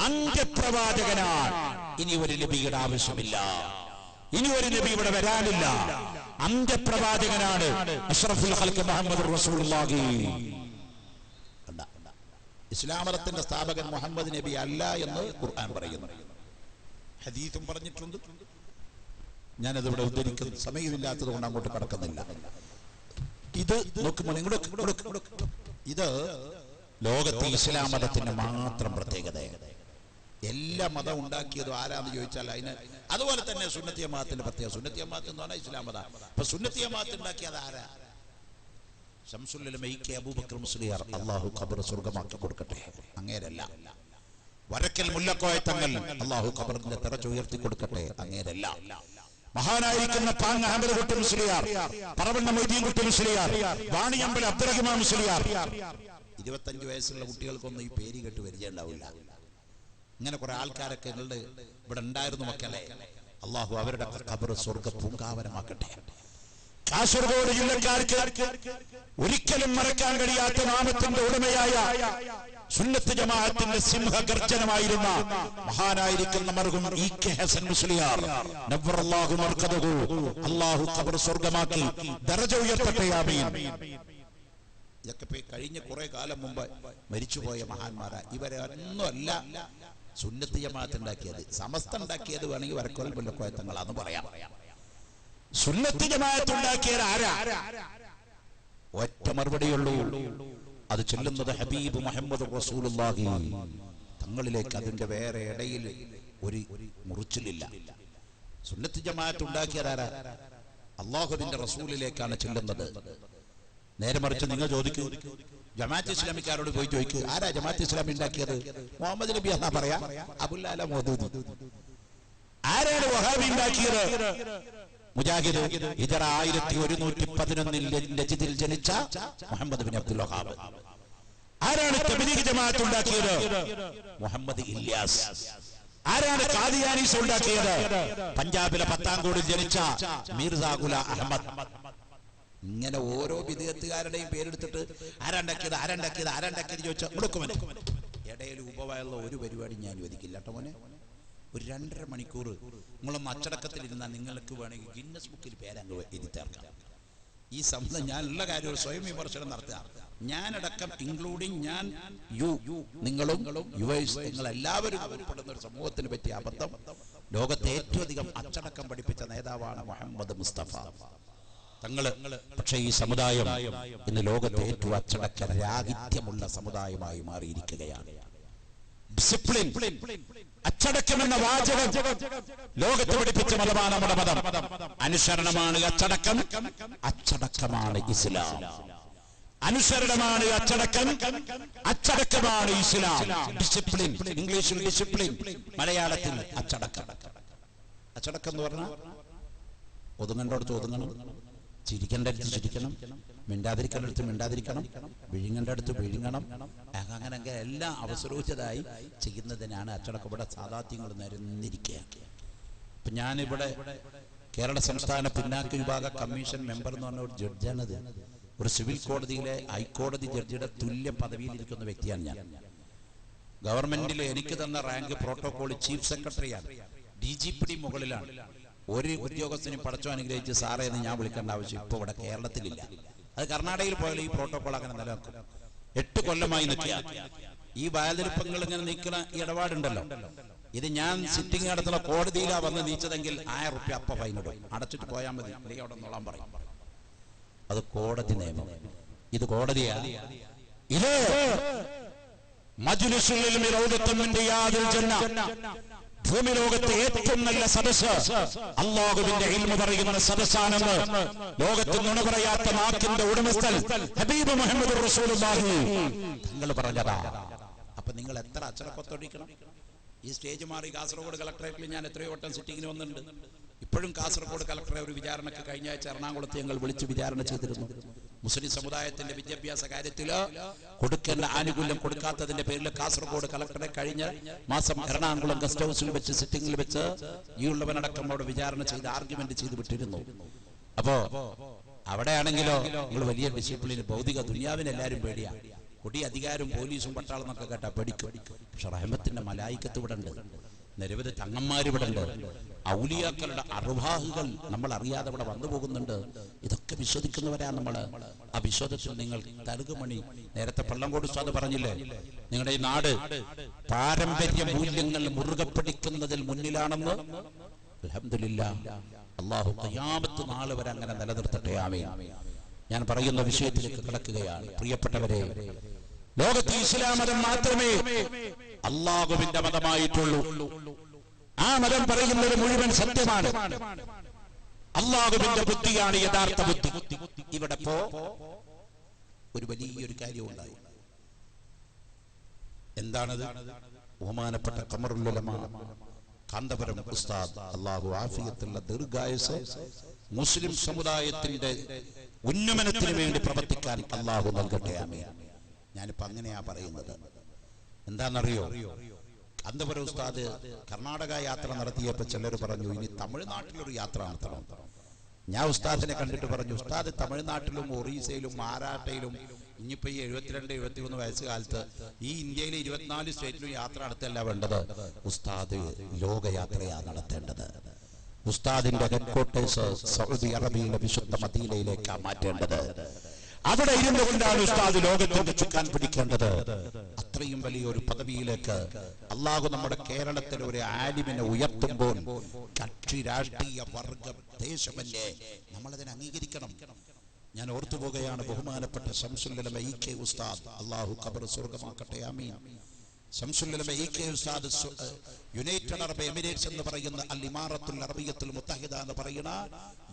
അന്ത്യപ്രവാചകനാണ്. ഇനി ഒരു നബിയുടെ ആവശ്യമില്ല, ഇനി ഒരു നബി ഇവിടെ വരാനില്ല. അന്ത്യപ്രവാചകനാണ് അഷ്റഫുൽ ഖൽഖ് മുഹമ്മദുർ റസൂലുള്ളാഹി. ഇസ്ലാം മതത്തിന്റെ സ്ഥാപകൻ മുഹമ്മദ് നബി അല്ല എന്ന് ഖുർആൻ പറയുന്നു, ഹദീസും പറഞ്ഞിട്ടുണ്ട്. ഞാനത് ഇവിടെ ഉദ്ധരിക്കുന്ന സമയമില്ലാത്തത് കൊണ്ട് അങ്ങോട്ട് കടക്കുന്നില്ല. ഇത് നോക്കുമ്പോൾ ഇത് ലോകത്തെ ഇസ്ലാം മതത്തിന്റെ മാത്രം പ്രത്യേകതയാണ്. എല്ലാ മതം ഉണ്ടാക്കിയതും ആരാന്ന് ചോദിച്ചാൽ അതിന് അതുപോലെ തന്നെ സുന്നത്തി ജമാഅത്തിന്റെ പ്രത്യേകത. സുന്നത്തി ജമാഅത്ത് എന്ന് പറഞ്ഞാൽ ഇസ്ലാം മതം. അപ്പൊ സുന്നത്തി ജമാഅത്ത് ഉണ്ടാക്കിയത് ആരാ? ശംസുൽ ഉലമ കെ അബൂബക്കർ മുസ്ലിയാർ, അല്ലാഹു ഖബർ സ്വർഗ്ഗമാക്കി കൊടുക്കട്ടെ. അങ്ങേരല്ല. വരക്കൽ മുല്ലക്കോയ തങ്ങൾ, അല്ലാഹു ഖബറിന്റെ തറച്ച് ഉയർത്തി കൊടുക്കട്ടെ. അങ്ങേരല്ല. മഹാനായിരിക്കുന്ന പാങ് അഹമ്മദ് കുട്ടി മുസ്ലിയാർ, പറവണ്ണ മൊയ്തീൻ കുട്ടി മുസ്ലിയാർ, വാണിയമ്പല അബ്ദുറഹിമാൻ മുസ്ലിയാർ. 25 വയസ്സുള്ള കുട്ടികൾക്കൊന്നും ഈ പേര് കേട്ട് പരിചയമുണ്ടാവില്ല. ഇങ്ങനെ കുറെ ആൾക്കാരൊക്കെ നിങ്ങളുടെ ഇവിടെ ഉണ്ടായിരുന്നു മക്കളെ. അള്ളാഹു അവരുടെ ഖബർ സ്വർഗ്ഗ പൂങ്കാവനമാക്കട്ടെ. കാസർഗോഡ് ജില്ലക്കാർക്ക് ഒരിക്കലും മറക്കാൻ കഴിയാത്ത നാമത്തിന്റെ ഉടമയായ സുന്നത്ത് ജമാഅത്തിന്റെ സിംഹഗർജനമായിരുന്ന മഹാനായിരിക്കുന്ന മർഹൂം ഇ.കെ. ഹസൻ മുസ്ലിയാർ, നവ്വറല്ലാഹു മർഖദഹു, അല്ലാഹു ഖബർ സ്വർഗ്ഗമാക്കി ദറജ ഉയർത്തട്ടെ. ആമീൻ. ഇതൊക്കെ കഴിഞ്ഞ കുറെ കാലം മുമ്പ് മരിച്ചുപോയ മഹാന്മാരാ. ഇവരൊന്നുമല്ല സുന്നത്ത് ജമാഅത്ത് ഉണ്ടാക്കിയത്. സമസ്ത ഉണ്ടാക്കിയത് വേണമെങ്കിൽ വരക്കോൽ മുല്ലക്കോയത്തങ്ങളാന്ന് പറയാം. സുന്നത്ത് ജമാഅത്ത് ഉണ്ടാക്കിയത് ആരാ? ഒറ്റ മറുപടിയുള്ളൂ, അത് ചെല്ലുന്നത് ഹബീബ് മുഹമ്മദ് റസൂലുള്ളാഹി തങ്ങളിലേക്ക്. അതിന്റെ വേറെ ഇടയിൽ ഒരു മുറിച്ചിലില്ല. സുന്നത്ത് ജമാഅത്ത് ഉണ്ടാക്കിയത് ആരാ? അല്ലാഹുവിന്റെ റസൂലിലേക്കാണ് ചെല്ലുന്നത്. നേരെ മറിച്ച് നിങ്ങൾ ചോദിക്കൂ, ജമാഅത്ത് ഇസ്ലാമിക്കാരോട് പോയി ചോദിക്കൂ, ആരാ ജമാഅത്ത് ഇസ്ലാമി ഉണ്ടാക്കിയത്? മുഹമ്മദ് നബി എന്നാ പറയാ, അബുൽ അല മൗദൂദി. ആരാണ് വഹാബി ഉണ്ടാക്കിയത്? മുജാഹിദ്. ഹിജറ 1111 നജിദിൽ ജനിച്ച മുഹമ്മദ് ബിൻ അബ്ദുൽ വഹാബ്. ആരാണ് തബ്ലീഗ് ജമാഅത്ത് ഉണ്ടാക്കിയത്? മുഹമ്മദ് ഇല്യാസ്. ആരാണ് ഖാദിയാനീസ് ഉണ്ടാക്കിയത്? പഞ്ചാബിലെ പത്താംകോടിൽ ജനിച്ച മിർസ ഗുലാം അഹമ്മദ്. ഇങ്ങനെ ഓരോ വിദേഹത്തുകാരുടെയും പേരെടുത്തിട്ട് ആരാണ്ടാക്കിയത് ആരാണ്ടാക്കിയത് ആരാണ്ടാക്കിയത് ചോദിച്ചാൽ മുടക്കുമനെ. ഇടയിൽ ഉപവായുള്ള ഒരു പരിപാടി ഞാൻ ചോദിക്കില്ല കേട്ടോ മോനെ. ഒരു 2.5 മണിക്കൂർ നിങ്ങളൊന്ന് അച്ചടക്കത്തിലിരുന്നാൽ നിങ്ങൾക്ക് വേണമെങ്കിൽ ഗിന്നസ് ബുക്കിൽ പേരങ്ങ് എഴുതി ചേർക്കാം. ഈ സംബന്ധം ഞാനുള്ള കാര്യം സ്വയം വിമർശനം നടത്തുക. ഞാനടക്കം, ഇൻക്ലൂഡിങ് ഞാൻ, നിങ്ങളും യുവൈസ്, നിങ്ങളെല്ലാവരും ഉൾപ്പെടുന്ന ഒരു സമൂഹത്തിന് പറ്റിയ അബദ്ധം. ലോകത്തെ ഏറ്റവും അധികം അച്ചടക്കം പഠിപ്പിച്ച നേതാവാണ് മുഹമ്മദ് മുസ്തഫ തങ്ങള്. പക്ഷേ ഈ സമുദായം ഇന്ന് ലോകത്തെ ഏറ്റവും അച്ചടക്ക രാഹിത്യമുള്ള സമുദായമായി മാറിയിരിക്കുകയാണ്. ഡിസിപ്ലിൻ, അച്ചടക്കമെന്ന വാചകം ലോകത്ത് പഠിപ്പിച്ച മതമാണ് നമ്മുടെ മതം. അനുസരണമാണ് അച്ചടക്കം, അച്ചടക്കമാണ് ഇസ്ലാം. അനുസരണമാണ് അച്ചടക്കം, അച്ചടക്കമാണ് ഇസ്ലാം. ഡിസിപ്ലിൻ, ഇംഗ്ലീഷിൽ ഡിസിപ്ലിൻ, മലയാളത്തിൽ അച്ചടക്കം. അച്ചടക്കം എന്ന് പറഞ്ഞാൽ ഒതുങ്ങേണ്ടടുത്ത് ഒതുങ്ങണം, ചിരിക്കേണ്ട അടുത്ത് ചിരിക്കണം, മിണ്ടാതിരിക്കേണ്ട അടുത്ത് മിണ്ടാതിരിക്കണം, വിഴുങ്ങേണ്ട അടുത്ത് വിഴുങ്ങണം. അങ്ങനെ എല്ലാം അവസരോചിതമായി ചെയ്യുന്നതിനാണ് അച്ചടക്കം. ഇവിടെ സാധാത്യങ്ങൾ നിരന്നിരിക്കുക. ഇപ്പം ഞാനിവിടെ കേരള സംസ്ഥാന പിന്നാക്ക വിഭാഗ കമ്മീഷൻ മെമ്പർ എന്ന് പറഞ്ഞ ഒരു ജഡ്ജാണത്. ഒരു സിവിൽ കോടതിയിലെ ഹൈക്കോടതി ജഡ്ജിയുടെ തുല്യ പദവിയിലിരിക്കുന്ന വ്യക്തിയാണ് ഞാൻ. ഗവൺമെന്റിൽ എനിക്ക് തന്ന റാങ്ക് പ്രോട്ടോകോൾ ചീഫ് സെക്രട്ടറിയാണ്. DGPD മുകളിലാണ്. ഒരു ഉദ്യോഗസ്ഥനും പടച്ചോ അനുഗ്രഹിച്ച് സാറേ എന്ന് ഞാൻ വിളിക്കേണ്ട ആവശ്യം ഇപ്പോൾ ഇവിടെ കേരളത്തിലില്ല. അത് കർണാടകയിൽ പോയാലും ഈ പ്രോട്ടോകോൾ അങ്ങനെ നിലനിൽക്കും. 8 കൊല്ലമായി നിൽക്കുക. ഈ വയലിരിപ്പങ്ങൾ ഇങ്ങനെ നീക്കുന്ന ഇടപാടുണ്ടല്ലോ, ഇത് ഞാൻ സിറ്റിംഗ് നടത്തുന്ന കോടതിയിലാ വന്ന് നീച്ചതെങ്കിൽ 1000 റുപ്യ അപ്പ ഫൈനിടും. അടച്ചിട്ട് പോയാൽ മതി, അല്ലെങ്കിൽ അവിടെ നോളാൻ പറയും. അത് കോടതി നിയമം. ഇത് കോടതിയാ? ഇത് മജ്ലിസുൽ ഇൽമി റൗദത്തുൻ മിൻ റിയാദിൽ ജന്ന, ഭൂമി ലോകത്തെ ഏറ്റവും നല്ല സദസ്സ് അല്ലാഹുവിന്റെ ഇൽമു പറയുന്ന സദസ്സാണെന്ന് ലോകത്ത് നുണ പറയാത്ത നാക്കിന്റെ ഉടമസ്ഥൻ ഹബീബ് മുഹമ്മദ് റസൂലുള്ളാഹി തങ്ങൾ പറഞ്ഞതാ. അപ്പൊ നിങ്ങൾ എത്ര അച്ചടക്കത്തോടിക്കണം. ഈ സ്റ്റേജ് മാറി കാസർഗോഡ് കളക്ടറേറ്റിൽ ഞാൻ എത്രയോ വട്ടം സിറ്റിങ്ങിന് വന്നിട്ടുണ്ട്. ഇപ്പോഴും കാസർഗോഡ് കളക്ടറെ ഒരു വിചാരണക്ക് കഴിഞ്ഞ ആഴ്ച എറണാകുളത്ത് ഞങ്ങൾ വിളിച്ച് വിചാരണ ചെയ്തിരുന്നു. മുസ്ലിം സമുദായത്തിന്റെ വിദ്യാഭ്യാസ കാര്യത്തില് കൊടുക്കേണ്ട ആനുകൂല്യം കൊടുക്കാത്തതിന്റെ പേരിൽ കാസർഗോഡ് കളക്ടറെ കഴിഞ്ഞ മാസം എറണാകുളം ഗസ്റ്റ് ഹൗസിൽ വെച്ച് സിറ്റിംഗിൽ വെച്ച് ഈ ഉള്ളവനടക്കം അവിടെ വിചാരണ ചെയ്ത് ആർഗ്യുമെന്റ് ചെയ്ത് വിട്ടിരുന്നു. അപ്പോ അവിടെയാണെങ്കിലോ നിങ്ങൾ വലിയ ഡിസിപ്ലിൻ, ഭൗതിക ദുനിയാവിന് എല്ലാവരും പേടിയാ. കൊടി അധികാരം പോലീസും പട്ടാളം എന്നൊക്കെ കേട്ടാ പഠിക്കും. പക്ഷെ റഹ്മത്തിന്റെ മലായിക്കത്ത് ഇവിടെ ഉണ്ട്, നിരവധി തങ്ങന്മാർ ഇവിടെ ഉണ്ട്, ഔലിയാക്കളുടെ അർവാഹുകൾ നമ്മൾ അറിയാതെ ഇവിടെ വന്നു പോകുന്നുണ്ട്. ഇതൊക്കെ വിശ്വസിക്കുന്നവരാ നമ്മള്. ആ വിശ്വാസത്തിൽ നിങ്ങൾ തടുകുമണി. നേരത്തെ പള്ളങ്കോട് ഉസ്താദ് പറഞ്ഞില്ലേ, നിങ്ങളുടെ ഈ നാട് പാരമ്പര്യ മൂല്യങ്ങൾ മുറുകെ പിടിക്കുന്നതിൽ മുന്നിലാണെന്ന്. അൽഹംദുലില്ലാഹ്, അല്ലാഹു ഖിയാമത്ത് നാൾ വരെ അങ്ങനെ നിലനിർത്തട്ടെ. ആമീൻ. ഞാൻ പറയുന്ന വിഷയത്തിലേക്ക് കടക്കുകയാണ്. പ്രിയപ്പെട്ടവരെ, ലോകത്ത് ഇസ്ലാം മതം മാത്രമേ അല്ലാഹുവിന്റെ മതമായിട്ടുള്ളൂ. ആ മതം പറയുന്നത് മുഴുവൻ സത്യമാണ്. അല്ലാഹുവിന്റെ ബുദ്ധിയാണ് യഥാർത്ഥ ബുദ്ധി. ഇവിടെ ഒരു വലിയൊരു കാര്യം ഉണ്ടായി. എന്താണത്? ബഹുമാനപ്പെട്ട ഖമറുൽ ഉലമ കാന്തപുരം ഉസ്താദ്, അല്ലാഹു ആഫിയത്തുള്ള ദീർഘായുസ്സ്, മുസ്ലിം സമുദായത്തിന്റെ ഉന്നമനത്തിന് വേണ്ടി പ്രവർത്തിക്കാൻ അല്ലാഹു നൽകട്ടെ. ആമീൻ. ഞാനിപ്പോ അങ്ങനെയാ പറയുന്നത്. എന്താണെന്നറിയോ, കാന്തപുരം ഉസ്താദ് കർണാടക യാത്ര നടത്തിയപ്പോ ചിലർ പറഞ്ഞു ഇനി തമിഴ്നാട്ടിലൊരു യാത്ര നടത്തണം. ഞാൻ ഉസ്താദിനെ കണ്ടിട്ട് പറഞ്ഞു, ഉസ്താദ് തമിഴ്നാട്ടിലും ഒറീസയിലും മഹാരാഷ്ട്രയിലും ഇനിയിപ്പോ ഈ 72-73 വയസ്സുകാലത്ത് ഈ ഇന്ത്യയിലെ 24 സ്റ്റേറ്റിലും യാത്ര നടത്തല്ല വേണ്ടത്, ഉസ്താദ് ലോകയാത്രയാണ് നടത്തേണ്ടത്. ഉസ്താദിന്റെ ഹെഡ്ക്വാർട്ടേഴ്സ് സൗദി അറേബ്യയിലെ വിശുദ്ധ മദീനയിലേക്കാണ് മാറ്റേണ്ടത്. അവിടെ ഇരുന്നു കൊണ്ടാണ് ഉസ്താദ് ലോകത്തിന്റെ ചുക്കാൻ പിടിക്കേണ്ടത്. അത്രയും വലിയൊരു പദവിയിലേക്ക് അള്ളാഹു നമ്മുടെ കേരളത്തിൽ ഒരു ആലിമിനെ ഉയർത്തുമ്പോൾ കക്ഷി രാഷ്ട്രീയ വർഗം ദേശമല്ലേ, നമ്മളതിനെ അംഗീകരിക്കണം. ഞാൻ ഓർത്തുപോകുകയാണ്, ബഹുമാനപ്പെട്ട ശംസുൽ ഉലമ EK ഉസ്താദ്, അള്ളാഹു ഖബർ സ്വർഗമാക്കട്ടെ. ആമീൻ. ശംസുൽ ഉലമ EK ഉസ്താദ് യുണൈറ്റഡ് അറബ് എമിറേറ്റ്സ് എന്ന് പറയുന്ന അൽ ഇമാറത്തുൽ അറബിയ്യത്തുൽ മുത്തഹിദ എന്ന് പറയുന്ന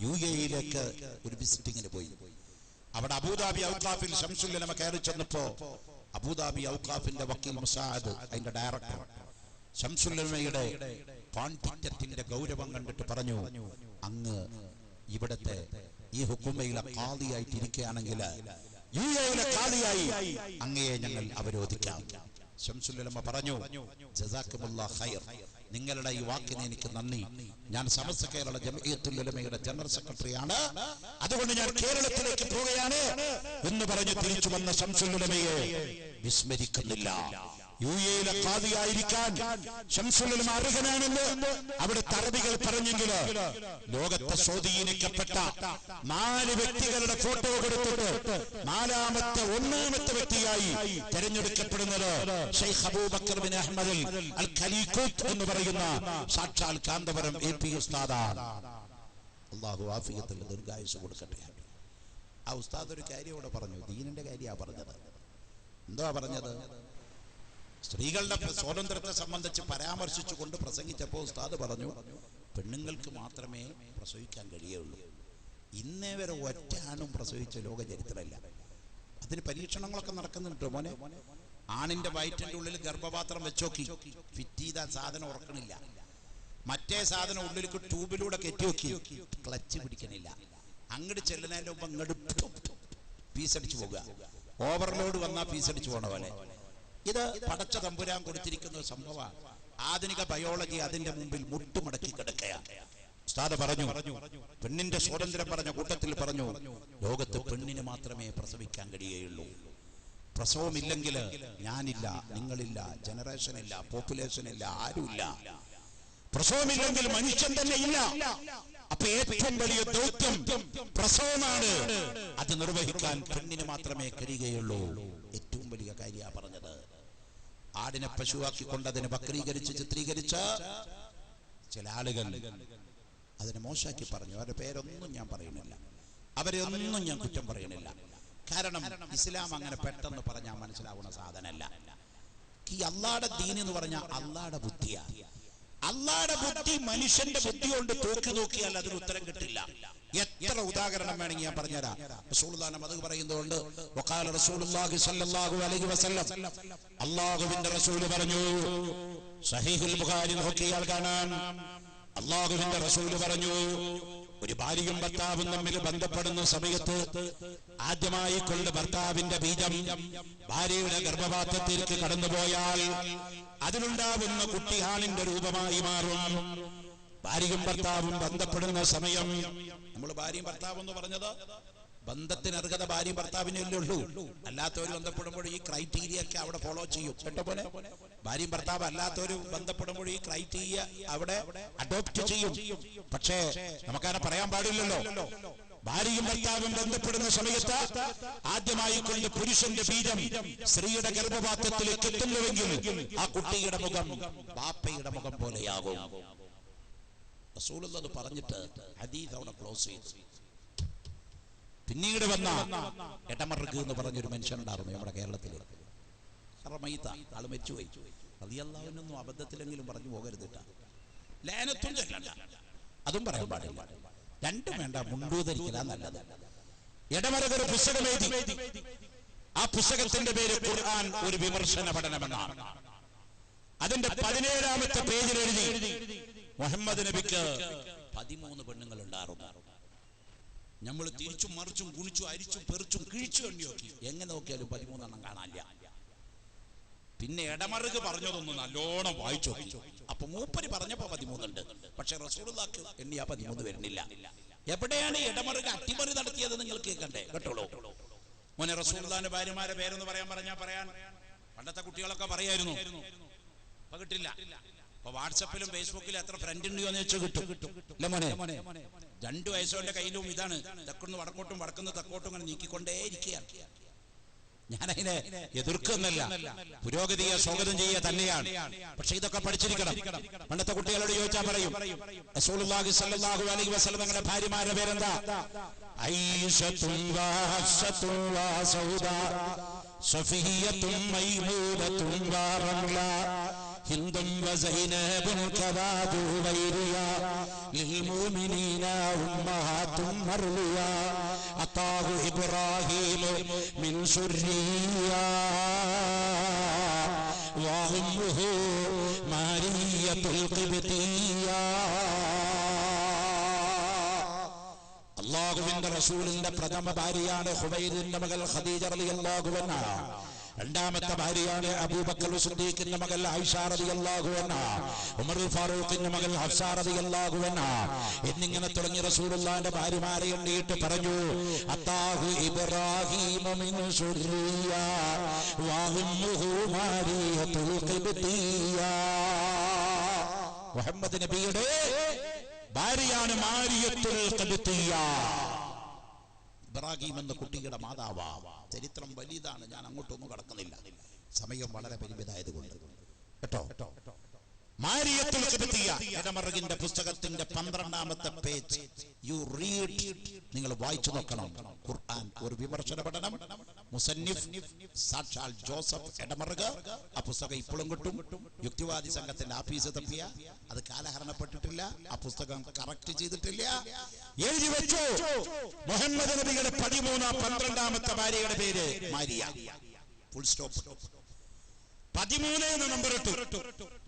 UAE-യിലേക്ക് ഒരു വിസിറ്റിങ്ങിന് പോയി. അവിടെ അബൂദാബി ഔഖാഫിൽ ശംസുൽ ഉലമ കയറി ചെന്നപ്പോ അബൂദാബി ഔഖാഫിന്റെ വക്കീൽ മുസാഅദ്, അതിന്റെ ഡയറക്ടർ, ശംസുൽ ഉലമയുടെ പാണ്ഡിത്യത്തിന്റെ ഗൗരവം കണ്ടിട്ട് പറഞ്ഞു, അങ്ങ് ഇവിടത്തെ ഈ ഹുക്കുമയിലെ ഖാദിയായിട്ടിരിക്കുകയാണെങ്കിൽ UAE-യിലെ ഖാദിയായി അങ്ങയെ ഞങ്ങൾ അവരോധിക്കാം. ശംസുൽ ഉലമ പറഞ്ഞു, ജസാക്കുമുല്ലാഹ് ഖൈർ, നിങ്ങളുടെ ഈ വാക്കിന് എനിക്ക് നന്ദി. ഞാൻ സമസ്ത കേരള ജംഇയ്യത്തുൽ ഉലമയുടെ ജനറൽ സെക്രട്ടറിയാണ്, അതുകൊണ്ട് ഞാൻ കേരളത്തിലേക്ക് പോവുകയാണ് എന്ന് പറഞ്ഞു തിരിച്ചു വന്ന ശംസുൽ ഉലമയെ വിസ്മരിക്കുന്നില്ല. UAE-യിലെ ഖാദിയായിരിക്കാൻ ശംസുൽ ഉലമ അർഹനാണെന്ന് അവിടുത്തെ അറബികൾ പറഞ്ഞെങ്കിൽ ലോകത്തെ സ്വാധീനിക്കപ്പെട്ട 4 വ്യക്തികളുടെ ഫോട്ടോ കൊടുത്തിട്ട് ഒന്നാമത്തെ വ്യക്തിയായി തെരഞ്ഞെടുക്കപ്പെടുന്നത് ഷെയ്ഖ് അബൂബക്കർ ബിൻ അഹ്മദ് അൽ ഖലീഖൂത്ത് എന്ന് പറയുന്ന സാക്ഷാൽ കാന്തപുരം AP ഉസ്താദാണ്. അല്ലാഹു ആഫിയത്തുൽ ദീർഘായുസ്സ് കൊടുക്കട്ടെ. ആ ഉസ്താദ് ഒരു കാര്യം ഇവിടെ പറഞ്ഞു, ദീനിന്റെ കാര്യമാണ് പറഞ്ഞത്. എന്താ പറഞ്ഞത്? സ്ത്രീകളുടെ സ്വാതന്ത്ര്യത്തെ സംബന്ധിച്ച് പരാമർശിച്ചുകൊണ്ട് പ്രസംഗിച്ചപ്പോൾ ഉസ്താദ് പറഞ്ഞു, പെണ്ണുങ്ങൾക്ക് മാത്രമേ പ്രസവിക്കാൻ കഴിയുള്ളൂ. ഇന്നേ വരെ ഒറ്റ ആണും പ്രസവിച്ച ലോക ചരിത്രമില്ല. അതിന് പരീക്ഷണങ്ങളൊക്കെ നടക്കുന്നുണ്ട് മോനെ. ആണിന്റെ വയറ്റിന്റെ ഉള്ളിൽ ഗർഭപാത്രം വെച്ചോക്കി, ഫിറ്റ് ചെയ്ത സാധനം ഉറക്കണില്ല. മറ്റേ സാധനം ഉള്ളിലേക്ക് ട്യൂബിലൂടെ കെറ്റിവെക്കി, ക്ലച്ച് പിടിക്കണില്ല. അങ്ങോട്ട് ചെല്ലുന്നതിന്റെ മുമ്പ് അങ്ങോട്ട് പീസടിച്ചു പോകുക. ഓവർലോഡ് വന്നാൽ പീസടിച്ചു പോണ പോലെ. ഇത് പടച്ച തമ്പുരാൻ കൊടുത്തിരിക്കുന്ന സംഭവമാണ്. ആധുനിക ബയോളജി അതിന്റെ മുമ്പിൽ മുട്ടുമടക്കി കിടക്കുകയാണ്. ഉസ്താദ് പറഞ്ഞു, പെണ്ണിന്റെ സ്വാതന്ത്ര്യം പറഞ്ഞ കൂട്ടത്തിൽ പറഞ്ഞു, ലോകത്ത് പെണ്ണിന് മാത്രമേ പ്രസവിക്കാൻ കഴിയുകയുള്ളൂ. പ്രസവമില്ലെങ്കിൽ ഞാനില്ല, നിങ്ങളില്ല, ജനറേഷൻ ഇല്ല, പോപ്പുലേഷൻ ഇല്ല, ആരുമില്ല. പ്രസവമില്ലെങ്കിൽ മനുഷ്യൻ തന്നെ ഇല്ല. അപ്പൊ ഏറ്റവും വലിയ ദൗത്യം പ്രസവമാണ്. അത് നിർവഹിക്കാൻ പെണ്ണിന് മാത്രമേ കഴിയുകയുള്ളൂ. ഏറ്റവും വലിയ കാര്യമാണ് പറഞ്ഞത്. ആടിനെ പശുവാക്കിക്കൊണ്ട് അതിനെ വക്രീകരിച്ച് ചിത്രീകരിച്ച ചില ആളുകൾ അതിനെ മോശമാക്കി പറഞ്ഞു. അവരുടെ പേരൊന്നും ഞാൻ പറയുന്നില്ല, അവരെ ഒന്നും ഞാൻ കുറ്റം പറയണില്ല. കാരണം ഇസ്ലാം അങ്ങനെ പെട്ടെന്ന് പറഞ്ഞാൽ മനസ്സിലാവുന്ന സാധനമല്ല. ഈ അള്ളാടെ ദീൻ എന്ന് പറഞ്ഞാൽ അള്ളാടെ ബുദ്ധിയാണ്. അള്ളാടെ ബുദ്ധി മനുഷ്യന്റെ ബുദ്ധി കൊണ്ട് തൂക്കി നോക്കിയാൽ അതിന് ഉത്തരം കിട്ടില്ല. എത്ര ഉദാഹരണം വേണമെങ്കിൽ ഞാൻ പറഞ്ഞുതരാം. റസൂലുള്ളാഹി അത് പറയുന്നതുകൊണ്ട് വഖാല റസൂലുള്ളാഹി സ്വല്ലല്ലാഹു അലൈഹി വസല്ലം, അല്ലാഹുവിന്റെ റസൂൽ പറഞ്ഞു, സഹീഹുൽ ബുഖാരി നോക്കിയാൽ കാണാൻ, അല്ലാഹുവിന്റെ റസൂൽ പറഞ്ഞു, ഒരു ഭാര്യയും ഭർത്താവും തമ്മിൽ ബന്ധപ്പെടുന്ന സമയത്ത് ആദ്യമായി കൊണ്ട് ഭർത്താവിന്റെ ബീജം ഭാര്യയുടെ ഗർഭപാത്രത്തിലേക്ക് കടന്നുപോയാൽ അതിലുണ്ടാവുന്ന കുട്ടി ആണിന്റെ രൂപമായി മാറും. ഭാര്യയും ഭർത്താവും ബന്ധപ്പെടുന്ന സമയം, നമ്മൾ ഭാര്യയും ഭർത്താവും എന്ന് പറഞ്ഞത് ബന്ധത്തിന് അർഹത ഭാര്യയും ഭർത്താവിനല്ലേ ഉള്ളൂ. അല്ലാത്തവർ ബന്ധപ്പെടുമ്പോൾ ഈ ക്രൈറ്റീരിയ ഒക്കെ അവിടെ ഫോളോ ചെയ്യും. കേട്ടോ പോലെ ഭാര്യയും ഭർത്താവ് അല്ലാത്തവർ ബന്ധപ്പെടുമ്പോൾ ഈ ക്രൈറ്റീരിയ അവിടെ അഡോപ്റ്റ് ചെയ്യും. പക്ഷേ നമുക്കങ്ങനെ പറയാൻ പാടില്ലല്ലോ. ഭാര്യയും ഭർത്താവും ബന്ധപ്പെടുന്ന സമയത്ത് ആദ്യമായി കൊണ്ട് പുരുഷന്റെ ബീജം സ്ത്രീയുടെ ഗർഭപാത്രത്തിലേക്ക് എത്തുന്നുവെങ്കിൽ ആ കുട്ടിയുടെ മുഖം ബാപ്പയുടെ മുഖം പോലെയാകും. റസൂലുള്ളാഹി അത് പറഞ്ഞിട്ട് ഹദീസ് അവിടെ ക്ലോസ് ചെയ്തു. പിന്നീട് വന്ന എടമറുക്ക് എന്ന് പറഞ്ഞൊരു മനുഷ്യനുണ്ടായിരുന്നു നമ്മുടെ കേരളത്തിൽ. ആള് മരിച്ചുപോയി. റളിയല്ലാഹുവിനൊന്നും അബദ്ധത്തിലെങ്കിലും പറഞ്ഞു പോകരുതിട്ടാ. ലാനത്തും ചൊല്ലണ്ട, അതും പറയാൻ പാടില്ല. രണ്ടും വേണ്ട, മുണ്ടൂധരിക്കലാ നല്ലത്. എടമറുക്ക് ഒരു പുസ്തകം എഴുതി. ആ പുസ്തകത്തിന്റെ പേര് ഖുർആൻ ഒരു വിമർശന പഠനമെന്നാണ്. അതിന്റെ 17ാമത്തെ പേജിൽ എഴുതി, മുഹമ്മദ് നബിക്ക് 13 പെണ്ണുങ്ങൾ ഉണ്ടായിരുന്നു. നമ്മൾ തിരിച്ചും മറിച്ചും കുണിച്ചും അരിച്ചും പെറിച്ചും കിഴിച്ചു എണ്ണി നോക്കി, എങ്ങനെ നോക്കിയാലും 13 കാണാനില്ല. പിന്നെ എടമറുക്ക് പറഞ്ഞതൊന്നും നല്ലോണം വായിച്ചു നോക്കി. അപ്പൊ മൂപ്പര് പറഞ്ഞപ്പോ 13 ഉണ്ട്. പക്ഷെ റസൂലുള്ളാഹിക്ക് എണ്ണിയാ 13 വരുന്നില്ല. എവിടെയാണ് എടമറുക്ക് അട്ടിമറി നടത്തിയത് നിങ്ങൾ കേൾക്കണ്ടേ? കേട്ടോളൂ മോനെ. റസൂലുള്ളാഹിന്റെ ഭാര്യമാരെ പേരെന്ന് പറഞ്ഞാൽ പറയാൻ പണ്ടത്തെ കുട്ടികളൊക്കെ പറയായിരുന്നു. അപ്പൊ കിട്ടില്ല. അപ്പൊ വാട്സപ്പിലും ഫേസ്ബുക്കിലും എത്ര ഫ്രണ്ട് ഉണ്ടോ എന്ന് വെച്ചാൽ കിട്ടും. അല്ല മോനെ, 2 വയസ്സുകളുടെ കയ്യിലും ഇതാണ്. തെക്കുന്ന് വടക്കോട്ടും വടക്കുന്ന് തെക്കോട്ടും ഇങ്ങനെ നീക്കിക്കൊണ്ടേ ഇരിക്കുകയാണ്. ഞാനതിനെ എതിർക്കുന്നല്ല, പുരോഗതിയെ സ്വാഗതം ചെയ്യുക തന്നെയാണ്. പക്ഷെ ഇതൊക്കെ പഠിച്ചിരിക്കണം. പണ്ടത്തെ കുട്ടികളോട് ചോദിച്ചാൽ പറയും, റസൂലുള്ളാഹി സ്വല്ലല്ലാഹു അലൈഹി വസല്ലം തങ്ങളുടെ ഭാര്യമാരുടെ പേരെന്താ? ഐഷത്തുൻ വ ഹഫ്സത്തുൻ വ സൗദാ സഫിയ്യത്തുൻ മൈമൂനത്തുൻ വ റംല ഹിന്ദും വ സൈനബുൻ കദാ ജുവൈരിയ ലിൽമുഅ്മിനീന ഉമ്മഹാത്തുൻ മർലിയ അതാഹു ഇബ്രാഹീം മിൻ സുർരിയ വ ഉമ്മുഹു മറിയത്തുൽ ഖിബ്തിയ. അല്ലാഹുവിന്റെ റസൂലിന്റെ പ്രഥമ ഭാര്യയാണ് ഖുബൈലിന്റെ മകൾ ഖദീജ റളിയല്ലാഹു അൻഹാ. രണ്ടാമത്തെ ഭാര്യയാണ് അബൂബക്കർ സിദ്ദീഖിന്റെ മകൾ ആയിഷ റളിയല്ലാഹു അൻഹാ. ഉമർ ഫാറൂഖിന്റെ മകൾ ഹഫ്സ റളിയല്ലാഹു അൻഹാ. എന്നിങ്ങനെ തുടങ്ങി റസൂലുള്ളാഹിന്റെ ഭാര്യമാരെ എണ്ണിയിട്ട് പറഞ്ഞു, അതാഹു ഇബ്രാഹീം മിൻ സുർരിയ വ ഉമ്മുഹു മറിയത്തുൽ ഖിബ്തിയ. മുഹമ്മദ് നബിയുടെ ഭാര്യയാണ് മാരിയത്തുൽ ഖിബ്തിയ. ഇബ്രാഹിം എന്ന കുട്ടിയുടെ മാതാവാ. ചരിത്രം വലിയതാണ്, ഞാൻ അങ്ങോട്ടൊന്നും കടക്കുന്നില്ല, സമയം വളരെ പരിമിതമായതുകൊണ്ട് കേട്ടോ. മാരിയത്തുൽ ഖിബ്തിയ്യ എടമറുകിന്റെ പുസ്തകത്തിന്റെ 12ാമത്തെ പേജ് യു റീഡ്, നിങ്ങൾ വായിച്ചു നോക്കണം. ഖുർആൻ ഒരു വിമർശന പഠനം, മുസന്നിഫ് സാക്ഷാൽ ജോസഫ് എടമറുക്. ആ പുസ്തകം ഇപ്പോഴും കിട്ടും. യുക്തിവാദി സംഘത്തിന്റെ ആഫീസ് തപ്പിയ അത് കാലഹരണപ്പെട്ടിട്ടില്ല, ആ പുസ്തകം കറക്റ്റ് ചെയ്തിട്ടില്ല. എഴുതി വെച്ചു, മുഹമ്മദ് നബിയുടെ 12ാമത്തെ ഭാര്യയുടെ പേര് മാരിയ, ഫുൾ സ്റ്റോപ്പ്. 13 എന്ന് നമ്പർ ഇട്ടു.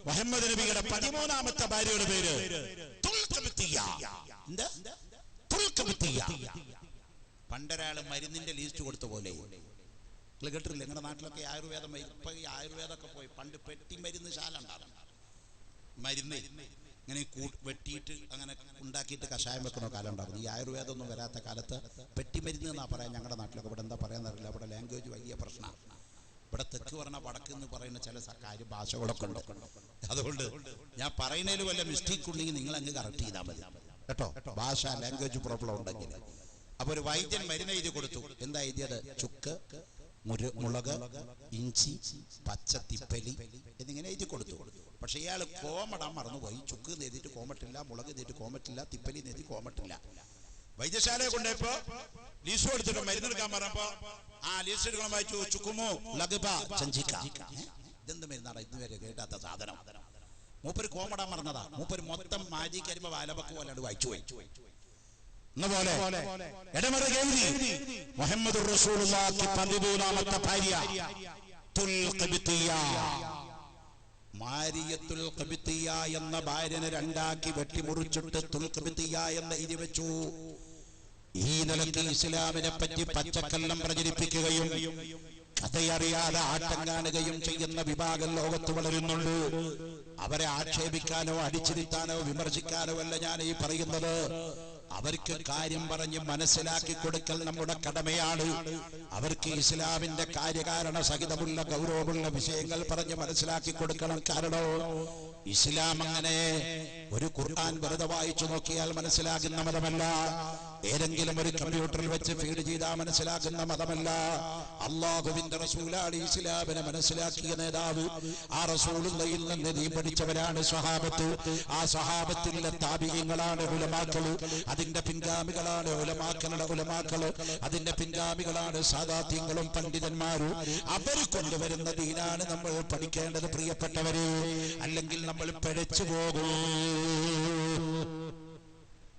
മുഹമ്മദ് നബിയുടെ 13ാമത്തെ ഭാര്യയുടെ പേര് പണ്ടൊരാള് മരുന്നിന്റെ ലിസ്റ്റ് കൊടുത്ത പോലെ. നിങ്ങൾ കേട്ടിട്ടില്ല? നിങ്ങളുടെ നാട്ടിലൊക്കെ ആയുർവേദം, ഇപ്പൊ ഈ ആയുർവേദമൊക്കെ പോയി. പണ്ട് പെട്ടി മരുന്ന് ശാല ഉണ്ടാകും. മരുന്ന് ഇങ്ങനെ വെട്ടിയിട്ട് അങ്ങനെ ഉണ്ടാക്കിയിട്ട് കഷായം വെക്കണ കാലം ഉണ്ടായിരുന്നു. ഈ ആയുർവേദം ഒന്നും വരാത്ത കാലത്ത് പെട്ടിമരുന്ന് എന്നാ പറയാൻ ഞങ്ങളുടെ നാട്ടിലൊക്കെ. ഇവിടെ എന്താ പറയാന്നറിയില്ല, ഇവിടെ ലാംഗ്വേജ് വലിയ പ്രശ്നമാണ്. ഇവിടെ തെക്ക് പറഞ്ഞ വടക്ക് എന്ന് പറയുന്ന ചില കാര്യം ഭാഷകളൊക്കെ ഉണ്ട്. അതുകൊണ്ട് ഞാൻ പറയുന്നതിൽ വല്ല മിസ്റ്റേക്ക് ഉണ്ടെങ്കിൽ നിങ്ങൾ അങ്ങ് കറക്റ്റ് ചെയ്താൽ മതി കേട്ടോ. ഭാഷ ലാംഗ്വേജ് പ്രോബ്ലം ഉണ്ടെങ്കിൽ. അപ്പൊ ഒരു വൈദ്യൻ മരുന്ന് എഴുതി കൊടുത്തു. എന്താ എഴുതിയത്? ചുക്ക്, മുളക്, ഇഞ്ചി, പച്ച തിപ്പലി എന്നിങ്ങനെ എഴുതി കൊടുത്തു. പക്ഷെ ഇയാൾ കോമടാൻ മറന്നുപോയി. ചുക്ക് എഴുതിയിട്ട് കോമട്ടില്ല, മുളക് എഴുതിയിട്ട് കോമട്ടില്ല, തിപ്പലി എഴുതി കോമട്ടില്ല. വൈദ്യശാലയെ കൊണ്ടുപോയപ്പോ ലീസ് കൊടുത്തിട്ട് മരുന്നെടുക്കാൻ പറഞ്ഞപ്പോ ആ ലീസ് എടുക്കണം വായിച്ചു. ചുക്കുമോ ലഗബ ചഞ്ചിക്ക. ഇതെന്ത് മരുന്നാടാ ഇതുവരെ കേട്ടാത്ത സാധനം? മൂപ്പര് കോമടാൻ മറന്നതാ. മൂപ്പര് മൊത്തം മാജി കരിമ്പോ വാലബക്ക് പോലെയാണ് വായിച്ചു പോയി. മുഹമ്മദ് റസൂലുള്ളാഹിക്ക് 13ാമത്തെ ഭാര്യ മാരിയത്തുൽ ഖിബ്തിയ്യ എന്ന ഭാര്യനെ രണ്ടാക്കി വെട്ടിമുറിച്ചിട്ട് തുൽ ഖിബ്തിയ്യ എന്ന് എഴുതി വെച്ചു. ഈ നിലയ്ക്ക് ഇസ്ലാമിനെ പറ്റി പച്ചക്കള്ളം പ്രചരിപ്പിക്കുകയും കഥയറിയാതെ ആട്ടം കാണുകയും ചെയ്യുന്ന വിഭാഗം ലോകത്ത് വളരുന്നുണ്ട്. അവരെ ആക്ഷേപിക്കാനോ അടിച്ചിരുത്താനോ വിമർശിക്കാനോ അല്ല ഞാൻ ഈ പറയുന്നത്. അവർക്ക് കാര്യം പറഞ്ഞ് മനസ്സിലാക്കി കൊടുക്കൽ നമ്മുടെ കടമയാണ്. അവർക്ക് ഇസ്ലാമിന്റെ കാര്യകാരണ സഹിതമുള്ള ഗൗരവമുള്ള വിഷയങ്ങൾ പറഞ്ഞ് മനസ്സിലാക്കി കൊടുക്കണം. കാരണം ഇസ്ലാം അങ്ങനെ ഒരു ഖുർആൻ വെറുതെ വായിച്ചു നോക്കിയാൽ മനസ്സിലാകുന്ന മതമല്ല. ഏതെങ്കിലും ഒരു കമ്പ്യൂട്ടറിൽ വെച്ച് ഫീഡ് ചെയ്താൽ മനസ്സിലാകുന്ന മതമല്ല. അള്ളാഹുവിന്റെ റസൂലാണ് ഇസ്ലാമിനെ മനസ്സിലാക്കിയ നേതാവ്. ആ റസൂലുള്ളാഹിയിൽ നിന്ന് നീ പഠിച്ചവരാണ് സ്വഹാബത്ത്. ആ സ്വഹാബത്തിന്റെ താബിഈങ്ങളാണ് ഉലമാക്കള്. അതിന്റെ പിൻഗാമികളാണ് ഉലമാക്കളുടെ ഉലമാക്കള്. അതിന്റെ പിൻഗാമികളാണ് സാദാത്യങ്ങളും പണ്ഡിതന്മാരും. അവർ കൊണ്ടുവരുന്ന ദീനാണ് നമ്മൾ പഠിക്കേണ്ടത് പ്രിയപ്പെട്ടവരെ. അല്ലെങ്കിൽ നമ്മൾ പിഴച്ചു പോകും.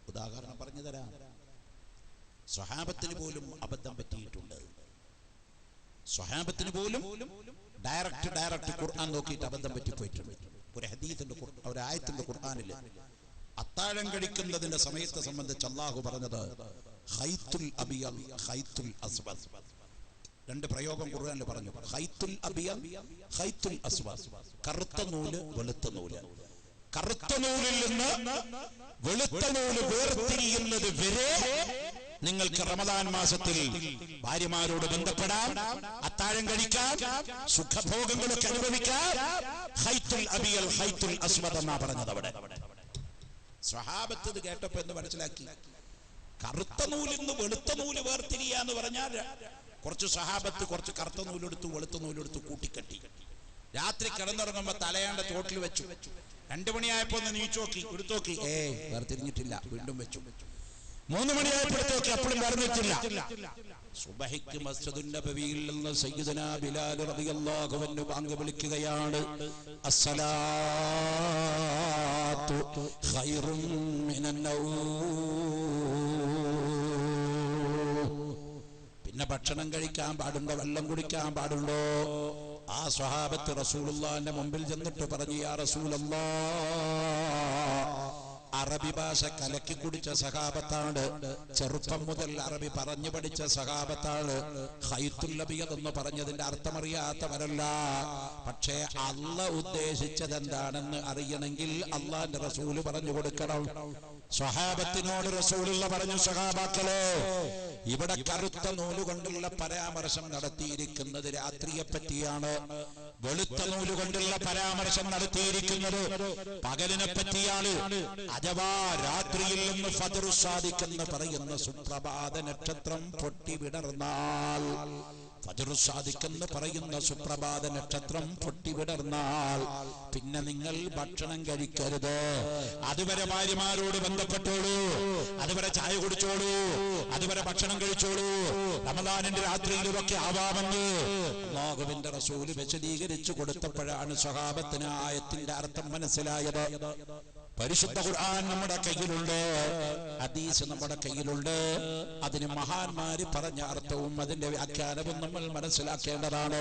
ഉദാഹരണം പറഞ്ഞു തരാം. സ്വഹാബത്തിന് പോലും അബദ്ധം പറ്റിയിട്ടുണ്ട്. സ്വഹാബത്തിന് പോലും ഡയറക്റ്റ് ഖുർആൻ നോക്കിയിട്ട് അബദ്ധം പറ്റിപ്പോയിട്ടുണ്ട്. ഒരു ഹദീസിന്റെ ഒരു ആയത്തിന്റെ ഖുർആനില് അത്താഴം കഴിക്കുന്നതിന്റെ സമയത്തെ സംബന്ധിച്ച് അല്ലാഹു പറഞ്ഞത് ഖൈത്തുൽ അബിയൽ ഖൈത്തുൽ അസ്വദ്. രണ്ട് പ്രയോഗം ഖുർആനിൽ പറഞ്ഞു. ഖൈത്തുൽ അബിയൽ ഖൈത്തുൽ അസ്വദ്. കറുത്ത നൂല് വെളുത്ത നൂല്. കറുത്ത നൂലിൽ നിന്ന് വെളുത്ത നൂല് വേർതിരിയുന്നത് വരെ നിങ്ങൾക്ക് റമദാൻ മാസത്തിൽ ഭാര്യമാരോട് ബന്ധപ്പെടാം, അത്താഴം കഴിക്കാം, സുഖഭോഗങ്ങളൊക്കെ അനുഭവിക്കാം. ഖൈത്തുൽ അബിയൽ ഖൈത്തുൽ അസ്വദ് എന്നാ പറഞ്ഞത് അവിടെ. സ്വഹാബത്ത് ഇത് കേട്ടപ്പോ എന്ന് മനസ്സിലാക്കി. കറുത്ത നൂലിൽ നിന്ന് വെളുത്ത നൂല് വേർതിരിയാന്ന് പറഞ്ഞാൽ കുറച്ച് സ്വഹാബത്ത് കുറച്ച് കറുത്ത നൂലെടുത്തു വെളുത്ത നൂലെടുത്ത് കൂട്ടിക്കെട്ടി. രാത്രി കിടന്നുറങ്ങുമ്പോ തലയാണ്ട തോട്ടിൽ വെച്ചു. 2 മണിയായപ്പോ ഒന്ന് നീച്ചു നോക്കി, എടുത്തു നോക്കി, വേർതിരിഞ്ഞിട്ടില്ല. വീണ്ടും വെച്ചു. 3 മണിയായപ്പോ എടുത്തു നോക്കി, അപ്പോഴും വേർതിരിഞ്ഞിട്ടില്ല. സുബഹിക്ക് മസ്ജിദുൻ നബവിയിൽ നിന്ന് സയ്യിദുനാ ബിലാൽ റളിയല്ലാഹു അൻഹു ബാങ്ക് വിളിക്കുകയാണ്. അസ്സലാത്തു ഖൈറും മിനൻ നൗം. പിന്നെ ഭക്ഷണം കഴിക്കാൻ പാടുണ്ടോ? വെള്ളം കുടിക്കാൻ പാടുണ്ടോ? ആ സ്വഹാബത്ത് റസൂലുള്ളാഹിന്റെ മുമ്പിൽ ചെന്നിട്ട് പറഞ്ഞു, യാ റസൂലല്ലാഹ്, അറബി ഭാഷ കലക്കി കുടിച്ച സഹാബത്താണ്. ചെറുപ്പം മുതൽ അറബി പറഞ്ഞു പഠിച്ച സഹാബത്താണ്. ഖൈത്തുൽ അബിയദ് എന്ന് പറഞ്ഞതിന്റെ അർത്ഥമറിയാത്തവരല്ല. പക്ഷേ അല്ലാഹ് ഉദ്ദേശിച്ചത് എന്താണെന്ന് അറിയണമെങ്കിൽ അല്ലാഹുവിന്റെ റസൂല് പറഞ്ഞു കൊടുക്കണം. സ്വഹാബത്തിനോട് റസൂലുള്ള പറഞ്ഞു, സഹാബാക്കളെ, ഇവിടെ കറുത്ത നൂല് കൊണ്ടുള്ള പരാമർശം നടത്തിയിരിക്കുന്നത് രാത്രിയെ പറ്റിയാണ്. വെളുത്ത നൂല് കൊണ്ടുള്ള പരാമർശം നടത്തിയിരിക്കുന്നത് പകലിനെ പറ്റിയാണ്. അഥവാ രാത്രിയിൽ നിന്ന് ഫജ്ർ സാദിഖ് എന്ന് പറയുന്ന സുപ്രഭാത നക്ഷത്രം പൊട്ടി വിടർന്നാൽ, ഫജ്ർ സാദിഖ് എന്ന് പറയുന്ന സുപ്രഭാത നക്ഷത്രം പൊട്ടി വിടർന്നാൽ പിന്നെ നിങ്ങൾ ഭക്ഷണം കഴിക്കരുത്. അതുവരെ ഭാര്യമാരോട് ബന്ധപ്പെട്ടോളൂ, അതുവരെ ചായ കുടിച്ചോളൂ, അതുവരെ ഭക്ഷണം കഴിച്ചോളൂ. റമദാനിന്റെ രാത്രിയിൽ ഇതൊക്കെ ആവാമെന്ന് അല്ലാഹുവിന്റെ റസൂല് വിശദീകരിച്ചു കൊടുത്തപ്പോഴാണ് സ്വഹാബത്തിന് ആയത്തിന്റെ അർത്ഥം മനസ്സിലായത്. പരിശുദ്ധ ഖുർആൻ നമ്മുടെ കയ്യിലുണ്ട്, ഹദീസ് നമ്മുടെ കയ്യിലുണ്ട്. അതിന് മഹാന്മാര് പറഞ്ഞ അർത്ഥവും അതിന്റെ വ്യാഖ്യാനവും നമ്മൾ മനസ്സിലാക്കേണ്ടതാണ്.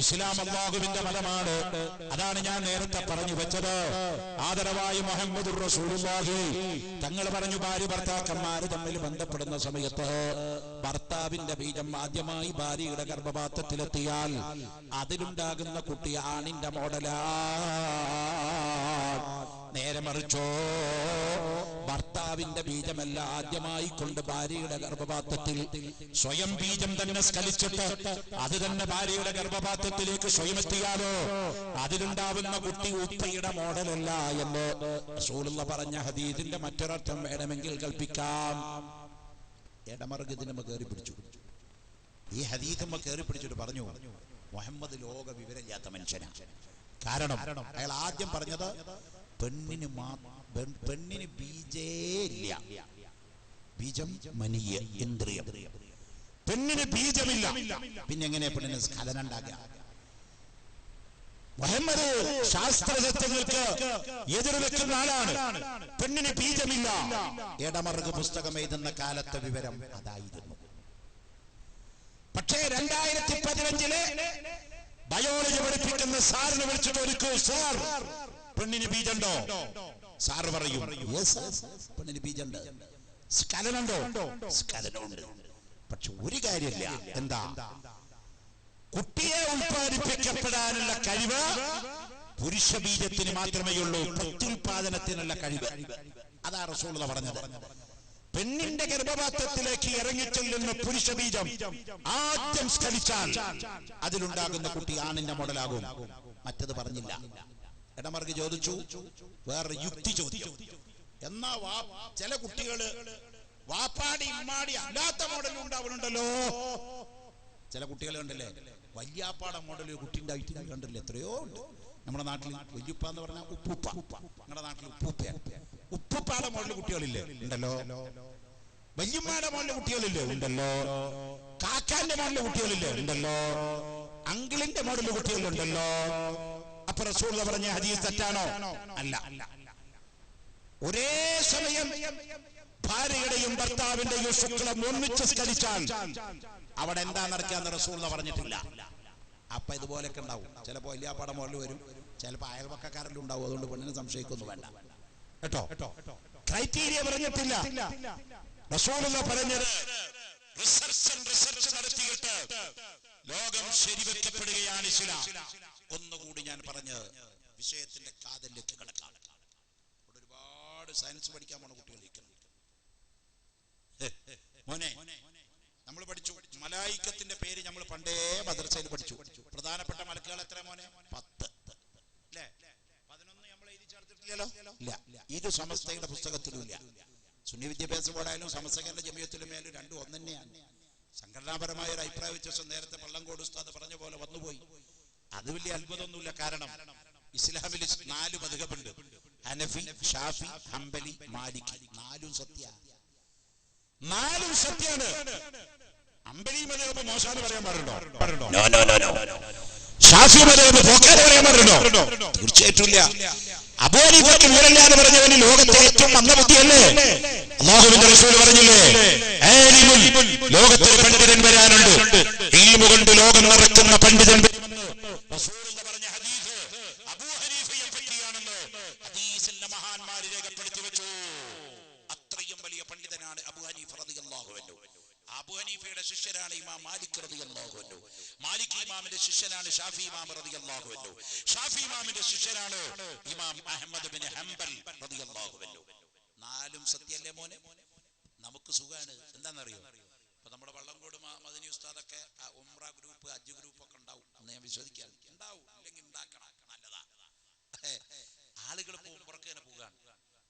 ഇസ്ലാം അല്ലാഹുവിന്റെ മതമാണ്. അതാണ് ഞാൻ നേരത്തെ പറഞ്ഞു വെച്ചത്. ആദരവായ മുഹമ്മദുർ റസൂലുള്ളാഹി തങ്ങൾ പറഞ്ഞു, ഭാര്യ ഭർത്താക്കന്മാര് തമ്മിൽ ബന്ധപ്പെടുന്ന സമയത്ത് ഭർത്താവിന്റെ ബീജം ആദ്യമായി ഭാര്യയുടെ ഗർഭപാത്രത്തിലെത്തിയാൽ അതിലുണ്ടാകുന്ന കുട്ടി ആണിന്റെ മോഡലാ. നേരെ മറിച്ചോ, ഭർത്താവിന്റെ ബീജമല്ല ആദ്യമായി കൊണ്ട് ഭാര്യയുടെ ഗർഭപാത്രത്തിൽ സ്വയം ബീജം തന്നെ സ്ഖലിച്ചിട്ട് അത് തന്നെ ഭാര്യയുടെ ഗർഭപാത്രത്തിലേക്ക് സ്വയം എത്തിയാലോ അതിലുണ്ടാവുന്ന കുട്ടി ഉപ്പയുടെ മോഡലല്ല എന്ന് റസൂലുള്ളാഹി പറഞ്ഞ ഹദീസിന്റെ മറ്റൊരർത്ഥം വേണമെങ്കിൽ കൽപ്പിക്കാം. ഇടമറുകതിനെ കയറി പിടിച്ചു. ഈ ഹദീസ് കയറി പിടിച്ചിട്ട് പറഞ്ഞു, മുഹമ്മദ് ലോക വിവരമില്ലാത്ത മനുഷ്യനാണ്. കാരണം അയാൾ ആദ്യം പറഞ്ഞത് പെണ്ണിന് ബീജേ ഇല്ല, ബീജം മനീയ ഇന്ദ്രിയം, പെണ്ണിന് ബീജമില്ല, പിന്നെ എങ്ങനെയാ പെണ്ണിന് സ്ഖലനം ഉണ്ടാകുക? മുഹമ്മദ് ശാസ്ത്രതത്വങ്ങൾക്ക് എതിർവെക്കുന്ന ആളാണ്. പെണ്ണിന് ബീജമില്ല. ഇടമറുക് പുസ്തകം എഴുതുന്ന കാലത്തെ വിവരം അതായിരുന്നു. പക്ഷേ 2015 ബയോളജി പഠിപ്പിക്കുന്ന സാറിനെ വിളിച്ചിട്ട് ഒരുക്കൂ, സാർ പെണ്ണിന് ബീജുണ്ടോ? സാർ പറയും പെണ്ണിന് ബീജുണ്ട്. സ്ഖലനുണ്ടോ? സ്ഖലനമുണ്ട്. പക്ഷെ ഒരു കാര്യമില്ല, എന്താ? കുട്ടിയെ ഉൽപ്പാദിപ്പിക്കപ്പെടാനുള്ള കഴിവ് പുരുഷ ബീജത്തിന് മാത്രമേ ഉള്ളൂ, പ്രത്യുൽപാദനത്തിനുള്ള കഴിവ്. അതാ റസൂലുള്ളാഹി പറഞ്ഞത്. പെണ്ണിന്റെ ഗർഭപാത്രത്തിലേക്ക് ഇറങ്ങിച്ചെല്ലുന്ന പുരുഷ ബീജം ആദ്യം സ്ഖലിച്ചാൽ അതിലുണ്ടാകുന്ന കുട്ടി ആണിന്റെ മോഡലാകും. മറ്റത് പറഞ്ഞില്ല. ഇടമറുക് ചോദിച്ചു, വേറെ യുക്തി ചോദിച്ചു. എന്നാ ചില കുട്ടികള് വാപ്പാടി ഇമ്മാടി അല്ലാത്ത മോഡലും ഉണ്ടാവുന്നുണ്ടല്ലോ. ചില കുട്ടികൾ കണ്ടില്ലേ, വല്യാപ്പാട മോഡൽ കുട്ടി ഉണ്ടായിട്ട് കണ്ടില്ലേ? എത്രയോ ഉണ്ട് നമ്മുടെ നാട്ടിൽ. വല്യുപ്പ എന്ന് പറഞ്ഞാൽ ഉപ്പുപ്പ. നമ്മുടെ നാട്ടിൽ ഉപ്പൂപ്പ, ഉപ്പുപ്പാടെ മോഡൽ കുട്ടികളില്ലേ? ഉണ്ടല്ലോ. വല്യമ്മയുടെ മോഡൽ കുട്ടികളില്ലേ? ഉണ്ടല്ലോ. കാക്കാന്റെ മോഡൽ കുട്ടികളില്ലേ? ഉണ്ടല്ലോ. അങ്കിളിന്റെ മോഡൽ കുട്ടികളുണ്ടല്ലോ. അപ്പൊ റസൂലുള്ളാഹി പറഞ്ഞ ഹദീസ് തെറ്റാണോ? അല്ല. ഒരേ സമയം ഭാര്യയുടെയും ഭർത്താവിന്റെയും ശുക്ലം ഒന്നിച്ച് സ്ഖലിച്ചാൽ അവിടെ എന്താ നടക്കാന്ന് റസൂലുള്ളാഹി പറഞ്ഞിട്ടില്ല. അപ്പൊ ഇതുപോലൊക്കെ ഉണ്ടാവും. ചിലപ്പോ വല്യാപ്പാട മോഡൽ വരും, ചിലപ്പോ അയൽവക്കക്കാരിലും ഉണ്ടാവും. അതുകൊണ്ട് പെണ്ണിനെ സംശയിക്കൊന്നും വേണ്ട കേട്ടോ. ക്രൈറ്റീരിയ പറഞ്ഞിട്ടില്ല. റസൂലുള്ളാഹി പറഞ്ഞത് റിസർച്ച് നടത്തിയിട്ട് ലോകം ശരിവെക്കപ്പെടുകയാണ് ഇസ്ലാം. ഒന്നുകൂടി ഞാൻ പറഞ്ഞ് വിഷയത്തിന്റെ കാതലിലേക്ക് കിടക്കാം. ഇവിടെ ഒരുപാട് സയൻസ് പഠിക്കാൻ പോണ കുട്ടികളിരിക്കുന്നു. മോനെ, നമ്മൾ പഠിച്ചു മലായിക്കത്തിന്റെ പേര്. നമ്മൾ പണ്ടേ മദ്രസയിൽ പഠിച്ചു. പ്രധാനപ്പെട്ട മലക്കുകൾ എത്ര മോനെ? 10 അല്ലേ? 11 നമ്മൾ എഴുതി ചേർത്തിട്ടില്ലല്ലോ. ഇല്ല, ഇത് സമസ്തയുടെ പുസ്തകത്തിലും ഇല്ല. സുന്നി വിദ്യാഭ്യാസ ബോർഡായാലും സമസ്തകളുടെ ജമിയത്തിലും മേലും രണ്ടും ഒന്ന് തന്നെയാണ്. സംഘടനാപരമായ ഒരു അഭിപ്രായ വ്യത്യാസം നേരത്തെ പള്ളങ്കോട് ഉസ്താദ് പറഞ്ഞ പോലെ വന്നുപോയി. അത് വലിയ അത്ഭുതമൊന്നുമില്ല. കാരണം ഇസ്ലാമിൽ 4 മദ്ഹബുണ്ട്: ഹനഫി, ഷാഫി, ഹംബലി, മാലിക്കി. 4ഉം സത്യാണ്. ഹംബലി മദ്ഹബ് മോശാന്ന് പറയാൻ പാടുണ്ടോ? ഷാഫി മദ്ഹബ് പോക്കാതെ പറയാൻ പാടുണ്ടോ? തീർച്ചയായിട്ടും ഇല്ല. അബൂ ഹനീഫയ്ക്ക് വിവരമില്ലാന്ന് പറഞ്ഞവന് ലോകത്തെ ഏറ്റവും മന്ദബുദ്ധിയല്ലേ? അല്ലാഹുവിന്റെ റസൂൽ പറഞ്ഞില്ലേ, ലോകത്തിൽ പണ്ഡിതൻ വരാനുണ്ട്, ഇൽമു കൊണ്ട് ലോകം നിറയ്ക്കുന്ന പണ്ഡിതൻ വരുമെന്ന് റസൂലുള്ളാഹി പറഞ്ഞ ഹദീസ് അബൂ ഹനീഫയെ പറ്റിയാണെന്ന് ഹദീസിന്റെ മഹാന്മാർ രേഖപ്പെടുത്തി വെച്ചു. അത്രയും വലിയ പണ്ഡിതനാണ് അബൂ ഹനീഫ റളിയല്ലാഹു അൻഹു. അബൂ ഹനീഫയുടെ ശിഷ്യനാണ് ഇമാം മാലിക് റളിയല്ലാഹു അൻഹു. മാലിക് ഇമാമിന്റെ ശിഷ്യനാണ് ഷാഫി ഇമാം റളിയല്ലാഹു അൻഹു. ഷാഫി ഇമാമിന്റെ ശിഷ്യനാണ് ഇമാം അഹ്മദ് ബിൻ ഹംബൽ റളിയല്ലാഹു അൻഹു. 4ഉം സത്യല്ലേ മോനെ? നമുക്ക് സുഖാണ്. എന്താണെന്നറിയോ? ഇപ്പൊ നമ്മുടെ വള്ളംകോട് മദനി ഉസ്താദൊക്കെ ഉംറ ഗ്രൂപ്പ്, ഹജ്ജ് ഗ്രൂപ്പ് ഒക്കെ ഉണ്ടാവും എന്ന് ഞാൻ വിശ്വസിക്കാൻ. ഉണ്ടാവും, ആളുകൾ ഉംറക്ക് തന്നെ പോകാണ്.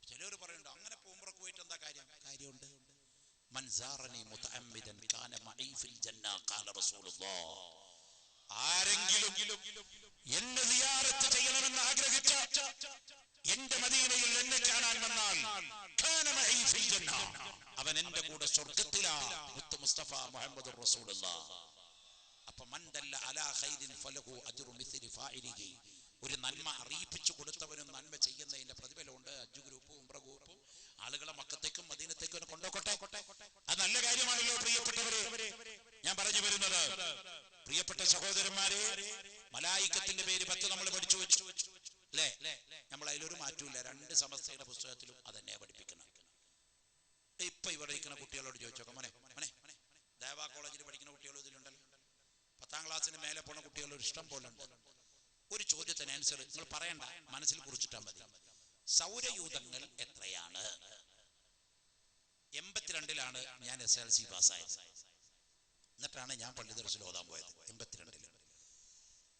ചിലർ പറയുന്നുണ്ട് അങ്ങനെ ഉംറക്ക് പോയിട്ട് എന്താ കാര്യമുണ്ട്. മൻ സാറനി മുതഅമ്മിദൻ കാന മഈ ഫിൽ ജന്ന ഖാല റസൂലുള്ളാഹ്. ആരെങ്കിലും എന്നെ സിയാറത്ത് ചെയ്യണമെന്ന് ആഗ്രഹിച്ച എന്റെ മദീനയിൽ എന്നെ കാണാൻ വന്നാൽ കാന മഈ ഫിൽ ജന്ന, അവൻ എന്റെ കൂടെ സ്വർഗ്ഗത്തിലാണ്. മുത്ത് മുസ്തഫ മുഹമ്മദുർ റസൂലുള്ളാഹ്. അപ്പൊ മൻ ദല്ല അലാ ഖൈരിൻ ഫലഹു അജ്റു മിസ്ലി ഫാഇലിഹി. ഒരു നന്മ അറിയിപ്പിച്ചു കൊടുത്തവനും നന്മ ചെയ്യുന്നതിന്റെ പ്രതിഫലമുണ്ട്. ഹജ്ജ് ഗ്രൂപ്പും ഉംറ ഗ്രൂപ്പും ആളുകളെ മക്കത്തേക്കും മദീനത്തേക്കും കൊണ്ടുപോട്ടെ. അത് നല്ല കാര്യമാണല്ലോ പ്രിയപ്പെട്ടവരെ. ഞാൻ പറഞ്ഞു വരുന്നത്, പ്രിയപ്പെട്ട സഹോദരന്മാരെ, മലായിക്കത്തിന്റെ പേര് 10 നമ്മൾ പഠിച്ചു വെച്ചു അല്ലേ? നമ്മൾ അതിലൊരു മാറ്റമില്ല. 2 സമസ്തയുടെ പുസ്തകത്തിലും അതന്നെ പഠിപ്പിക്കണം. ഇപ്പൊ ഇവിടെ ഇരിക്കുന്ന കുട്ടികളോട് ചോദിച്ചോക്കാം, മോനെ ദേവാ കോളേജിൽ പഠിക്കുന്ന കുട്ടികളും ഇതിലുണ്ടല്ലോ, 10ാം ക്ലാസ്സിന് മേലെ പോണ കുട്ടികൾ ഇഷ്ടം പോലെ ഉണ്ട്. ഒരു ചോദ്യത്തിന് ആൻസർ നിങ്ങൾ പറയണ്ട, മനസ്സിൽ കുറിച്ചിട്ടാൽ മതി. സൗരയൂഥങ്ങൾ എത്രയാണ്? 82-ലാണ് ഞാൻ SLC പാസ്സായത്. എന്നിട്ടാണ് ഞാൻ പള്ളി ദർശനം ഓതാൻ പോയത് 82-ൽ.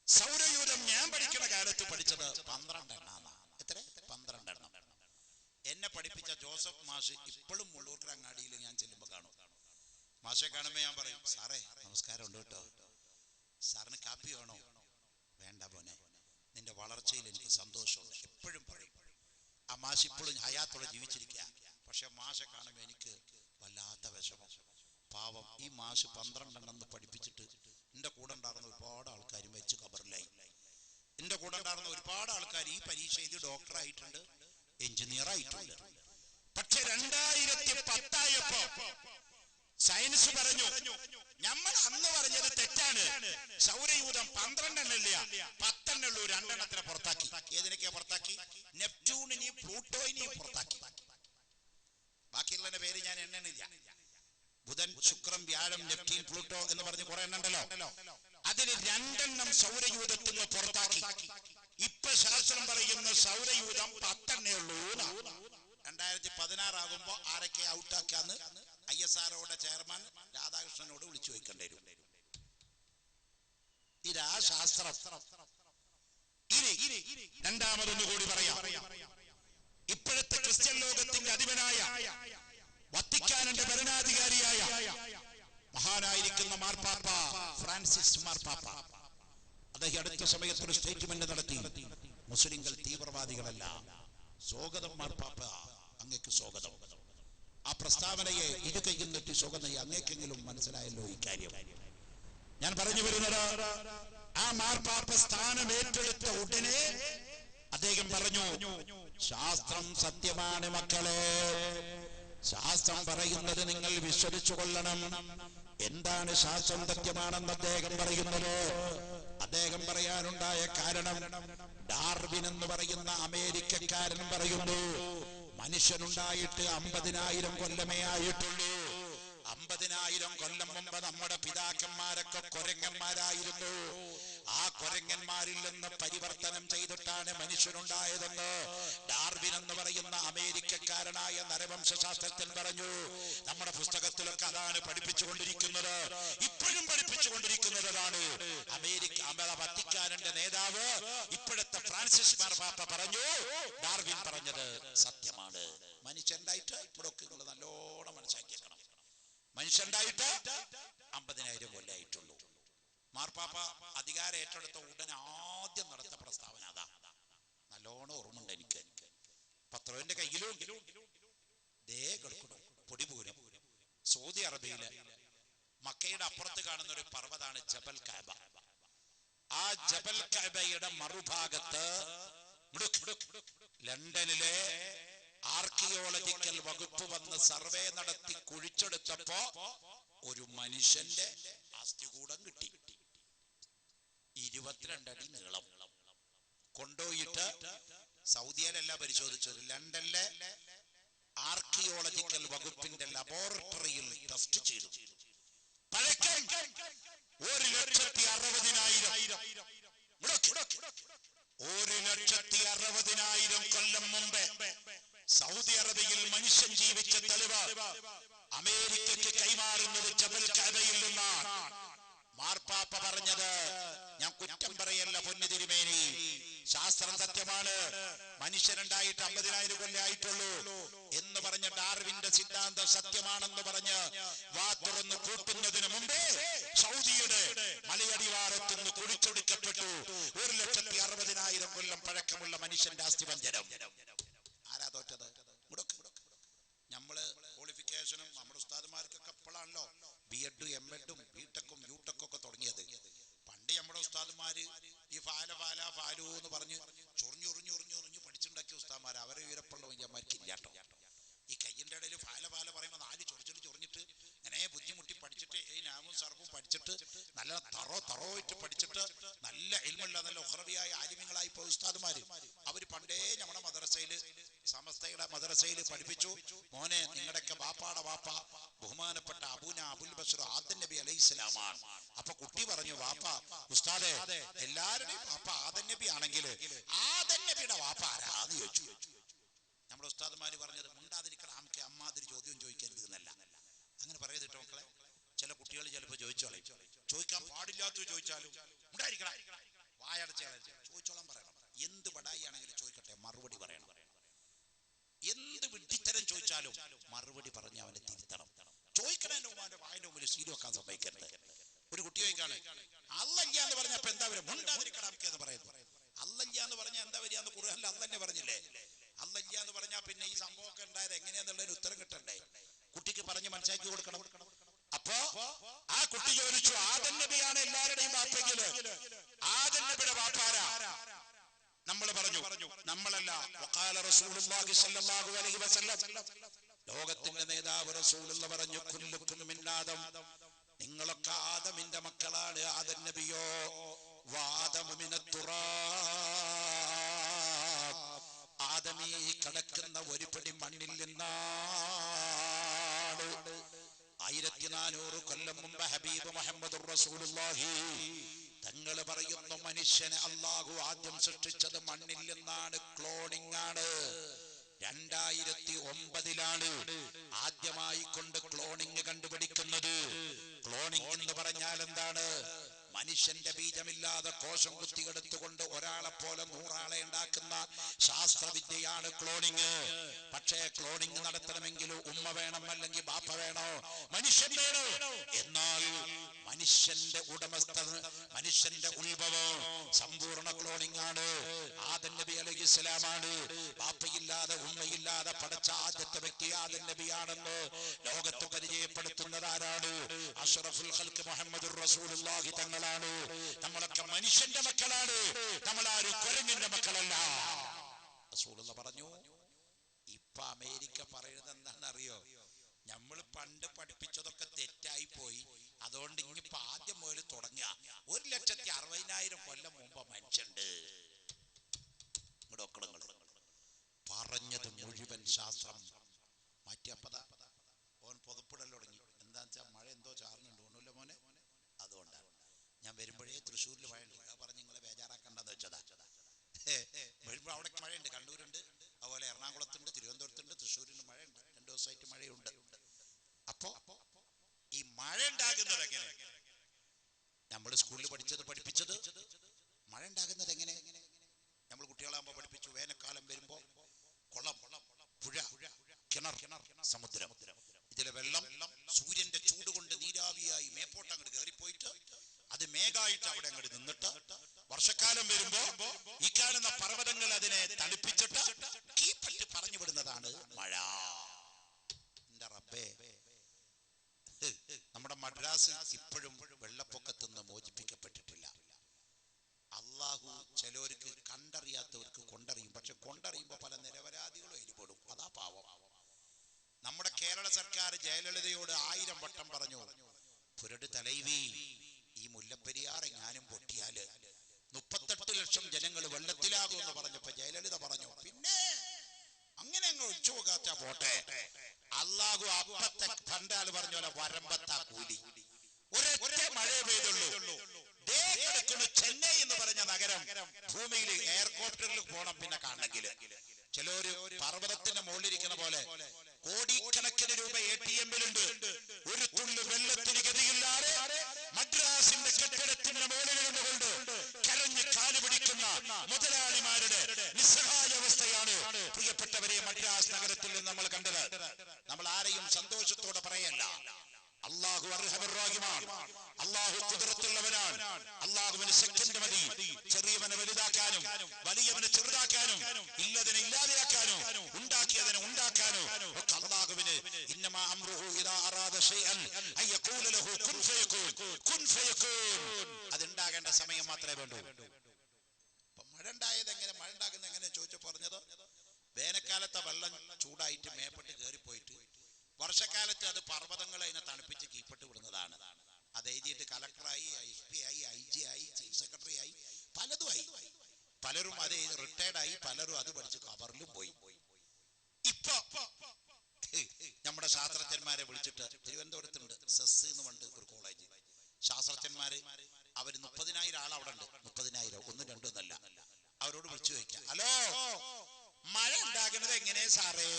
സൗരയൂഥം ഞാൻ പഠിക്കുന്ന കാലത്ത് പഠിച്ചത് 12 എണ്ണമാണ്. എത്ര? 12 എണ്ണം. എന്നെ പഠിപ്പിച്ച ജോസഫ് മാഷ് ഇപ്പോഴും മുള്ളൂർക്കര അങ്ങാടിയിൽ ഞാൻ ചെല്ലുമ്പോൾ കാണും. മാഷെ കാണുമ്പോൾ ഞാൻ പറയും, സാറേ നമസ്കാരം ഉണ്ട് കേട്ടോ, സാറിന് കാപ്പി വേണോ? വേണ്ട പോനെ, നിന്റെ വളർച്ചയിൽ എനിക്ക് സന്തോഷമുണ്ട്. എപ്പോഴും പറയും. ആ മാഷ് ഇപ്പോഴും ഹയാത്തോടെ ജീവിച്ചിരിക്കുക. പക്ഷെ മാഷെ കാണുമ്പോൾ എനിക്ക് വല്ലാത്ത വിഷമം. പാവം, ഈ മാഷ് 12 എണ്ണം പഠിപ്പിച്ചിട്ട് എൻ്റെ കൂടെ ഉണ്ടായിരുന്ന ഒരുപാട് ആൾക്കാർ മരിച്ച് ഖബറിലായി. എൻ്റെ കൂടെ ഉണ്ടായിരുന്ന ഒരുപാട് ആൾക്കാർ ഈ പരീക്ഷ എഴുതി ഡോക്ടറായിട്ടുണ്ട്, എഞ്ചിനീയർ ആയിട്ടുണ്ട്. പക്ഷെ 2010 ആയപ്പോ സയൻസ് പറഞ്ഞു, നമ്മൾ അന്ന് പറഞ്ഞത് തെറ്റാണ്. സൗരയൂഥം 12 എണ്ണല്ല, 10 എണ്ണുള്ളൂ. 2 എണ്ണത്തിനെ പുറത്താക്കി. ഏതിനൊക്കെയാ പുറത്താക്കി? നെപ്റ്റ്യൂണിനെയും പ്ലൂട്ടോയിനെയും പുറത്താക്കി. ബാക്കിയുള്ളതിന്റെ പേര് ഞാൻ എണ്ണണില്ല. ബുധൻ, ശുക്രൻ, വ്യാഴം, നെപ്റ്റ്യൂൺ, പ്ലൂട്ടോ എന്ന് പറഞ്ഞ് കുറെ എണ്ണുണ്ടല്ലോ. അതിന് 2 എണ്ണം സൗരയൂഥത്തിൽ നിന്ന് പുറത്താക്കി. ഇപ്പൊ ശാസ്ത്രം പറയുന്ന സൗരയൂഥം 10 എണ്ണേ ഉള്ളൂ. 2016 ആകുമ്പോ ആരൊക്കെ ഔട്ടാക്കാന്ന് ISROയുടെ ചെയർമാൻ രാധാകൃഷ്ണനോട് വിളിച്ചു ചോദിക്കേണ്ടി വരും. ഇതാ ശാസ്ത്രം. ഇനി രണ്ടാമതൊന്നു കൂടി പറയാം. ഇപ്പോഴത്തെ ക്രിസ്ത്യൻ ലോകത്തിന്റെ അധിപനായ വത്തിക്കാനിന്റെ ഭരണാധികാരിയായ മഹാനായിരിക്കുന്ന മാർപ്പാപ്പ ഫ്രാൻസിസ് മാർപ്പാപ്പ, അദ്ദേഹം അടുത്ത സമയത്ത് ഒരു സ്റ്റേറ്റ്മെന്റ് നടത്തി. മുസ്ലിങ്ങൾ തീവ്രവാദികളല്ല. സ്വാഗതം മാർപ്പാപ്പ, അങ്ങേക്ക് സ്വാഗതം. ആ പ്രസ്താവനയെ ഇരുകൈയിൽ നെറ്റി സ്വാഗതം. അങ്ങേക്കെങ്കിലും മനസ്സിലായല്ലോ ഈ കാര്യം. ഞാൻ പറഞ്ഞു വരുന്നത്, ആ മാർപ്പാപ്പ സ്ഥാനം ഏറ്റെടുത്ത ഉടനെ അദ്ദേഹം പറഞ്ഞു, ശാസ്ത്രം സത്യമാണ് മക്കളെ, ശാസ്ത്രം പറയുന്നത് നിങ്ങൾ വിശ്വസിച്ചു കൊള്ളണം. എന്താണ് ശാസ്ത്രം സത്യമാണെന്ന് അദ്ദേഹം പറയുന്നത്? അദ്ദേഹം പറയാനുണ്ടായ കാരണം, ഡാർവിൻ എന്ന് പറയുന്ന അമേരിക്കക്കാരൻ പറയുന്നു, മനുഷ്യനുണ്ടായിട്ട് 50,000 കൊല്ലമേ ആയിട്ടുള്ളൂ. 50,000 കൊല്ലം മുമ്പ് നമ്മുടെ പിതാക്കന്മാരൊക്കെ കൊരങ്ങന്മാരായിരുന്നു. ആ കൊരങ്ങന്മാരിൽ നിന്ന് പരിവർത്തനം ചെയ്തിട്ടാണ് മനുഷ്യനുണ്ടായതെന്ന് ഡാർവിൻ എന്ന് പറയുന്ന അമേരിക്കക്കാരനായ നരവംശ ശാസ്ത്രജ്ഞൻ പറഞ്ഞു. നമ്മുടെ പുസ്തകത്തിലൊക്കെ അതാണ് പഠിപ്പിച്ചുകൊണ്ടിരിക്കുന്നത്. ഇപ്പോഴും പഠിപ്പിച്ചുകൊണ്ടിരിക്കുന്നതാണ്. വത്തിക്കാനിന്റെ നേതാവ് ഇപ്പോഴത്തെ ഫ്രാൻസിസ് മാർപ്പാപ്പ പറഞ്ഞു, ഡാർവിൻ പറഞ്ഞത് സത്യമാണ്. മനുഷ്യണ്ടായിട്ട് ഇവിടൊക്കെ നിങ്ങൾ നല്ലോണം മനസ്സിലാക്കിയേക്കണം. മനുഷ്യണ്ടായിട്ട് 50,000 കൊല്ലായിട്ടുള്ളൂ. മാർപ്പാപ്പ അധികാരം ഏറ്റെടുത്ത ഉടനെ ആദ്യം നടത്ത പ്രസ്താവന അതാ. നല്ലോണം ഓർമ്മയുണ്ട് എനിക്ക്. പത്രത്തിന്റെ കയ്യിലും ദേ കിടക്കണം പൊടി പോലും. സൗദി അറേബ്യയിലെ മക്കയുടെ അപ്പുറത്ത് കാണുന്ന ഒരു പർവ്വതാണ് ജബൽ കഅബ. ആ ജബൽ കഅബയുടെ മറുഭാഗത്ത് ലണ്ടനിലെ ആർക്കിയോളജിക്കൽ വകുപ്പ് വന്ന് സർവേ നടത്തി കുഴിച്ചെടുത്തപ്പോ ഒരു മനുഷ്യന്റെ അസ്ഥികൂടം കിട്ടി. 22 അടി നീളം. കൊണ്ടുപോയിട്ട് സൗദിയിലല്ല പരിശോധിച്ചത്, ലണ്ടനിലെ ആർക്കിയോളജിക്കൽ വകുപ്പിന്റെ ലബോറട്ടറിയിൽ ടെസ്റ്റ് ചെയ്തു. പഴക്കം 1,60,000. 1,60,000 കൊല്ലം മുമ്പേ സൗദി അറേബ്യയിൽ മനുഷ്യൻ ജീവിച്ച തെളിവ് അമേരിക്കയ്ക്ക് കൈമാറുന്നത് ജബൽ കഅബയിൽ നിന്നാണ്. മാർപ്പാപ്പ പറഞ്ഞത് ഞാൻ കുറ്റം പറയല്ല പൊന്നു തിരുമേനി, ശാസ്ത്രം സത്യമാണ്. മനുഷ്യരുണ്ടായിട്ട് 50,000 കൊല്ലം ആയിട്ടുള്ളൂ എന്ന് പറഞ്ഞ ഡാർവിന്റെ സിദ്ധാന്തം സത്യമാണെന്ന് പറഞ്ഞ് വാ തുറന്ന് കൂട്ടുന്നതിന് മുമ്പേ സൗദിയുടെ മലയടിവാരത്തുനിന്ന് കുഴിച്ചൊടുക്കപ്പെട്ടു 1,60,000 കൊല്ലം പഴക്കമുള്ള മനുഷ്യന്റെ അസ്ഥിപഞ്ജരം. ആരാ തോറ്റത്? നമ്മള് ക്വാളിഫിക്കേഷനും നമ്മുടെ ഉസ്താദുമാർക്കൊക്കെ എപ്പോഴാണല്ലോ B.Ed, M.Ed, B.Tech, U.Tech ഒക്കെ തുടങ്ങിയത്. പണ്ട് നമ്മുടെ ഉസ്താദുമാര് ഈ ഫാലു എന്ന് പറഞ്ഞ് ചൊറിഞ്ഞുറിഞ്ഞുറിഞ്ഞുറിഞ്ഞു പഠിച്ചുണ്ടാക്കിയ ഉസ്താദുമാർ അവരെ ഉയരപ്പുള്ള വൈദ്യന്മാർക്ക് ഇല്ലാട്ടോ. ഈ കയ്യിന്റെ ഇടയിൽ ഫാല പറയുമ്പോൾ 4 ചൊറിഞ്ഞിട്ട് ഇങ്ങനെ ബുദ്ധിമുട്ടി പഠിച്ചിട്ട് ഈ നാമും സർഫും പഠിച്ചിട്ട് നല്ല തറോയിട്ട് പഠിച്ചിട്ട് നല്ല ഇൽമുള്ള നല്ല ഉഖ്റവിയായ ആലിമ്യങ്ങളായി പോയ ഉസ്താദുമാര് അവര് പണ്ടേ നമ്മുടെ മദ്രസയില് സമസ്തയുടെ മദ്രസയിൽ പഠിപ്പിച്ചു. മോനെ, നിങ്ങളുടെയൊക്കെ ബാപ്പാടെ ബാപ്പ ബഹുമാനപ്പെട്ട അബുൽ ബഷർ ആദം നബി അലൈഹിസ്സലാമാണ്. അപ്പൊ കുട്ടി പറഞ്ഞു, വാപ്പ ഉസ്താദെ എല്ലാവരുടെയും വാപ്പ ആദം നബി ആണെങ്കിൽ ആദം നബിയുടെ വാപ്പ ആരാന്ന് ചോദിച്ചു. നമ്മുടെ ഉസ്താദുമാര് പറഞ്ഞത് മുണ്ടാതിരിക്കണം, നമുക്ക് അമ്മാതിരി ചോദ്യം ചോദിക്കരുത് എന്നല്ല. അങ്ങനെ പറയരുത് മക്കളെ. ചില കുട്ടികൾ ചിലപ്പോൾ ചോദിക്കാൻ പാടില്ലാത്ത ചോദിച്ചാലും ഉണ്ടായിരിക്കണം, വായടച്ച ചോദിച്ചോളാൻ പറയണം. എന്ത് ബടായി ആണെങ്കിലും ചോദിക്കട്ടെ, മറുപടി പറയണം. എന്ത് വിഡ്ഢിത്തരം ചോദിച്ചാലും മറുപടി പറഞ്ഞ് അവനെ തിരുത്തണം. ചോദിക്കണേന്റെ ഉമ്മാന്റെ വായന്റെ മുമ്പിൽ ശീലം വെക്കാൻ സമ്മതിക്കരുത്. ഒരു കുട്ടി ചോദിക്കാണ്, അല്ലല്ല എന്ന് പറഞ്ഞപ്പോ എന്താ വരും? മുണ്ടാതിരിക്കണം എന്ന് പറയുന്നു. അല്ലല്ല എന്ന് പറഞ്ഞാൽ എന്താ വരികയെന്ന് ഖുർആനിൽ അല്ലാഹ് തന്നെ പറഞ്ഞില്ലേ? അല്ലല്ല എന്ന് പറഞ്ഞാൽ പിന്നെ ഈ സംഭവമൊക്കെ ഉണ്ടായത് എങ്ങനെയാന്നുള്ളതിന് ഉത്തരം കിട്ടണ്ടേ? കുട്ടിക്ക് പറഞ്ഞ് മനസ്സിലാക്കി കൊടുക്കണം. അപ്പോ ആ കുട്ടി ചോദിച്ചു, ആദം നബിയാണ് എല്ലാവരുടെയും ബാപ്പെങ്കില് ആദം നബിയുടെ ബാപ്പാരാ? നമ്മൾ പറഞ്ഞു നമ്മളല്ല. വഖാല റസൂലുള്ളാഹി സ്വല്ലല്ലാഹു അലൈഹി വസല്ലം, ലോകത്തിന്റെ നേതാവ് റസൂലുള്ള പറഞ്ഞു, കുല്ലുക്കും മിൻ ആദം, നിങ്ങളൊക്കെ ആദമിന്റെ മക്കളാണ്. ആദം നബിയോ വാദമു മിനത് തുറാബ്, ആദമീ കിടക്കുന്ന ഒരു പിടി മണ്ണിൽ നിന്നാണ്. 1400 കൊല്ലം മുമ്പ് ഹബീബ് മുഹമ്മദുർ റസൂലുള്ളാഹി തങ്ങൾ പറയുന്നു, മനുഷ്യനെ അല്ലാഹു ആദ്യം സൃഷ്ടിച്ചത് മണ്ണിൽ നിന്നാണ്. ക്ലോണിംഗ് ആണ്. 2009 ആദ്യമായി കൊണ്ട് ക്ലോണിംഗ് കണ്ടുപിടിക്കുന്നത്. ക്ലോണിംഗ് എന്ന് പറഞ്ഞാൽ എന്താണ്? മനുഷ്യന്റെ ബീജമില്ലാതെ കോശം കുത്തിയെടുത്തുകൊണ്ട് ഒരാളെ പോലെ 100 ആളെ ഉണ്ടാക്കുന്ന ശാസ്ത്രവിദ്യയാണ് ക്ലോണിംഗ്. പക്ഷേ ക്ലോണിംഗ് നടത്തണമെങ്കിൽ ഉമ്മ വേണം, അല്ലെങ്കിൽ ബാപ്പ വേണോ? മനുഷ്യൻ വേണോ? എന്നാൽ മനുഷ്യന്റെ മനുഷ്യന്റെ ഉത്ഭവം സമ്പൂർണ്ണ ക്ലോണിംഗ് ആണ്. ആദം നബി അലൈഹിസ്സലാമാണ്. ബാപ്പയില്ലാതെ ഉമ്മയില്ലാതെ പഠിച്ച ആദ്യത്തെ വ്യക്തി ആദം നബിയാണെന്ന് ലോകത്ത് പരിചയപ്പെടുത്തുന്നത് ആരാണ്? അഷ്റഫുൽ ഖൽഖ് മുഹമ്മദുർ റസൂലുള്ളാഹി തങ്ങളാണ്. നമ്മളൊക്കെ മനുഷ്യന്റെ മക്കളാണ്, നമ്മളാരും കുരങ്ങിന്റെ മക്കളല്ല. റസൂലുള്ള പറഞ്ഞു. ഇപ്പൊ അമേരിക്ക പറയുന്നത് എന്താണെന്നറിയോ? നമ്മൾ പണ്ട് പഠിപ്പിച്ചതൊക്കെ തെറ്റായി പോയി, അതുകൊണ്ട് ഇനിയിപ്പോ ആദ്യം മുതൽ തുടങ്ങുക. 1,60,000 കൊല്ലം മുമ്പ് മനുഷ്യണ്ട്. പറഞ്ഞത് മുഴുവൻ ശാസ്ത്രം മാറ്റിയപ്പതാ ഓൻ പുതപ്പിടൽ തുടങ്ങി. എന്താ വെച്ചാൽ മഴ എന്തോ ചാർന്നുണ്ട് ഒന്നുമില്ല മോനെ. അതുകൊണ്ടാണ് ഞാൻ വരുമ്പോഴേ തൃശ്ശൂരിൽ മഴയുണ്ട്. അത് പറഞ്ഞ് നിങ്ങളെ ബേജാറാക്കണ്ടെന്ന് വെച്ചതാ. വരുമ്പോൾ അവിടെ മഴയുണ്ട്, കണ്ണൂരുണ്ട്, അതുപോലെ എറണാകുളത്തുണ്ട്, തിരുവനന്തപുരത്തുണ്ട്, തൃശ്ശൂരിന് മഴയുണ്ട്. 2 ദിവസമായിട്ട് മഴയുണ്ട്. അപ്പോ ഈ മഴ ഉണ്ടാകുന്നത് എങ്ങനെ? നമ്മൾ സ്കൂളിൽ പഠിപ്പിച്ചത് മഴ ഉണ്ടാകുന്നത് എങ്ങനെ? നമ്മൾ കുട്ടികളാകുമ്പോൾ പഠിപ്പിച്ചു, വേനൽക്കാലം വരുമ്പോ കുളം, പുഴ, കിണർ, സമുദ്രം, ഇതിലെ വെള്ളം സൂര്യന്റെ ചൂട് കൊണ്ട് നീരാവിയായി മേപ്പോട്ട് അങ്ങോട്ട് കയറിപ്പോയിട്ട് അത് മേഘായിട്ട് അവിടെ അങ്ങോട്ട് നിന്നിട്ട് വർഷക്കാലം വരുമ്പോ ഈ കാണുന്ന പർവ്വതങ്ങൾ അതിനെ തണുപ്പിച്ചിട്ട് കീപ്പറ്റ് പറഞ്ഞു വിടുന്നതാണ് മഴ. എന്റെ റബ്ബേ, നമ്മുടെ മദ്രാസ് ഇപ്പോഴും വെള്ളപ്പൊക്കത്തിൽ നിന്ന് മോചിപ്പിക്കപ്പെട്ടിട്ടില്ല. അള്ളാഹു ചിലവർക്ക് കണ്ടറിയാത്തവർക്ക് കൊണ്ടറിയും. പക്ഷെ കൊണ്ടറിയുമ്പോ പല നിരപരാധികളും എരിപെടും. അതാ പാവം. നമ്മുടെ കേരള സർക്കാർ ജയലളിതയോട് 1000 വട്ടം പറഞ്ഞു, പുരട് തലൈവി, ഈ മുല്ലപ്പെരിയാർ ഞാനും പൊട്ടിയാല് 38 ലക്ഷം ജനങ്ങൾ വെള്ളത്തിലാകുമെന്ന് പറഞ്ഞപ്പോ ജയലളിത പറഞ്ഞു, പിന്നെ അങ്ങനെ അങ്ങ് ഒഴിച്ചു പോകാത്ത പോട്ടെ. അള്ളാഹു അപ്പത്തെ കണ്ടാല് പറഞ്ഞ പോലെ വരമ്പത്താ കൂലി. ഒരൊറ്റ മഴയെ പെയ്തുള്ളൂ. ചെന്നൈ എന്ന് പറഞ്ഞ നഗരം ഭൂമിയിൽ എയർകോപ്റ്ററിൽ പോണം പിന്നെ കാണണമെങ്കിൽ. ചിലര് പർവ്വതത്തിന്റെ മുകളിലിരിക്കുന്ന പോലെ കോടിക്കണക്കിന് രൂപ ATM-ലുണ്ട്. ഒരു തുള്ളി വെള്ളത്തിന് ഗതിയില്ലാതെ മദ്രാസിന്റെ കെട്ടിടത്തിന്റെ മുകളിൽ നിന്നുകൊണ്ട് കരഞ്ഞ് കാല് പിടിക്കുന്ന മുതലാളിമാരുടെ നിസ്സഹായ അവസ്ഥയാണ് അള്ളാഹു ഖുദ്റത്തുള്ളവനാണ്. അള്ളാഹുവിന് സെക്കൻഡ് മതി ചെറിയവനെ വലുതാക്കാനും വലിയവനെ ചെറുതാക്കാനും ഇല്ലതിനെ ഇല്ലാതെയാക്കാനും ഉണ്ടാക്കിയതിനെ ഉണ്ടാക്കാനും ഒക്കെ അള്ളാഹുവിന്. ഇന്നമാ അംറുഹു ഇദാ അറാദ ശൈഅൻ അൻ യഖൂല ലഹു കുൻ ഫയകൂൻ, കുൻ ഫയകൂൻ. അതുണ്ടാകേണ്ട സമയം മാത്രമേ വേണ്ടൂ. അപ്പൊ മഴ ഉണ്ടായത് എങ്ങനെ, മഴ ഉണ്ടാകുന്നത് എങ്ങനെ ചോദിച്ചു പറഞ്ഞത്, വേനൽക്കാലത്തെ വെള്ളം ചൂടായിട്ട് മേപ്പെട്ട് കയറിപ്പോയിട്ട് വർഷക്കാലത്ത് അത് പർവ്വതങ്ങളെ അതിനെ തണുപ്പിച്ച് കീഴ്പ്പെട്ട് വിടുന്നതാണ്. അത് എഴുതിയിട്ട് കളക്ടറായി, SP ആയി, IG ആയി, ചീഫ് സെക്രട്ടറി ആയി, പലതുമായി. പലരും അത് റിട്ടയർഡായി, പലരും അത് പഠിച്ച് കവറിലും പോയി. ഇപ്പൊ നമ്മുടെ ശാസ്ത്രജ്ഞന്മാരെ വിളിച്ചിട്ട് തിരുവനന്തപുരത്തുണ്ട് സെസ് എന്ന് പറഞ്ഞിട്ട് ഒരു കോളേജ്, ശാസ്ത്രജ്ഞന്മാര് അവര് 30,000 ആൾ അവിടെ ഉണ്ട്. 30,000 1 2 എന്നല്ല. അവരോട് വിളിച്ചു ചോദിക്കാം, ഹലോ മഴ ഉണ്ടാകുന്നത് എങ്ങനെ സാറേ?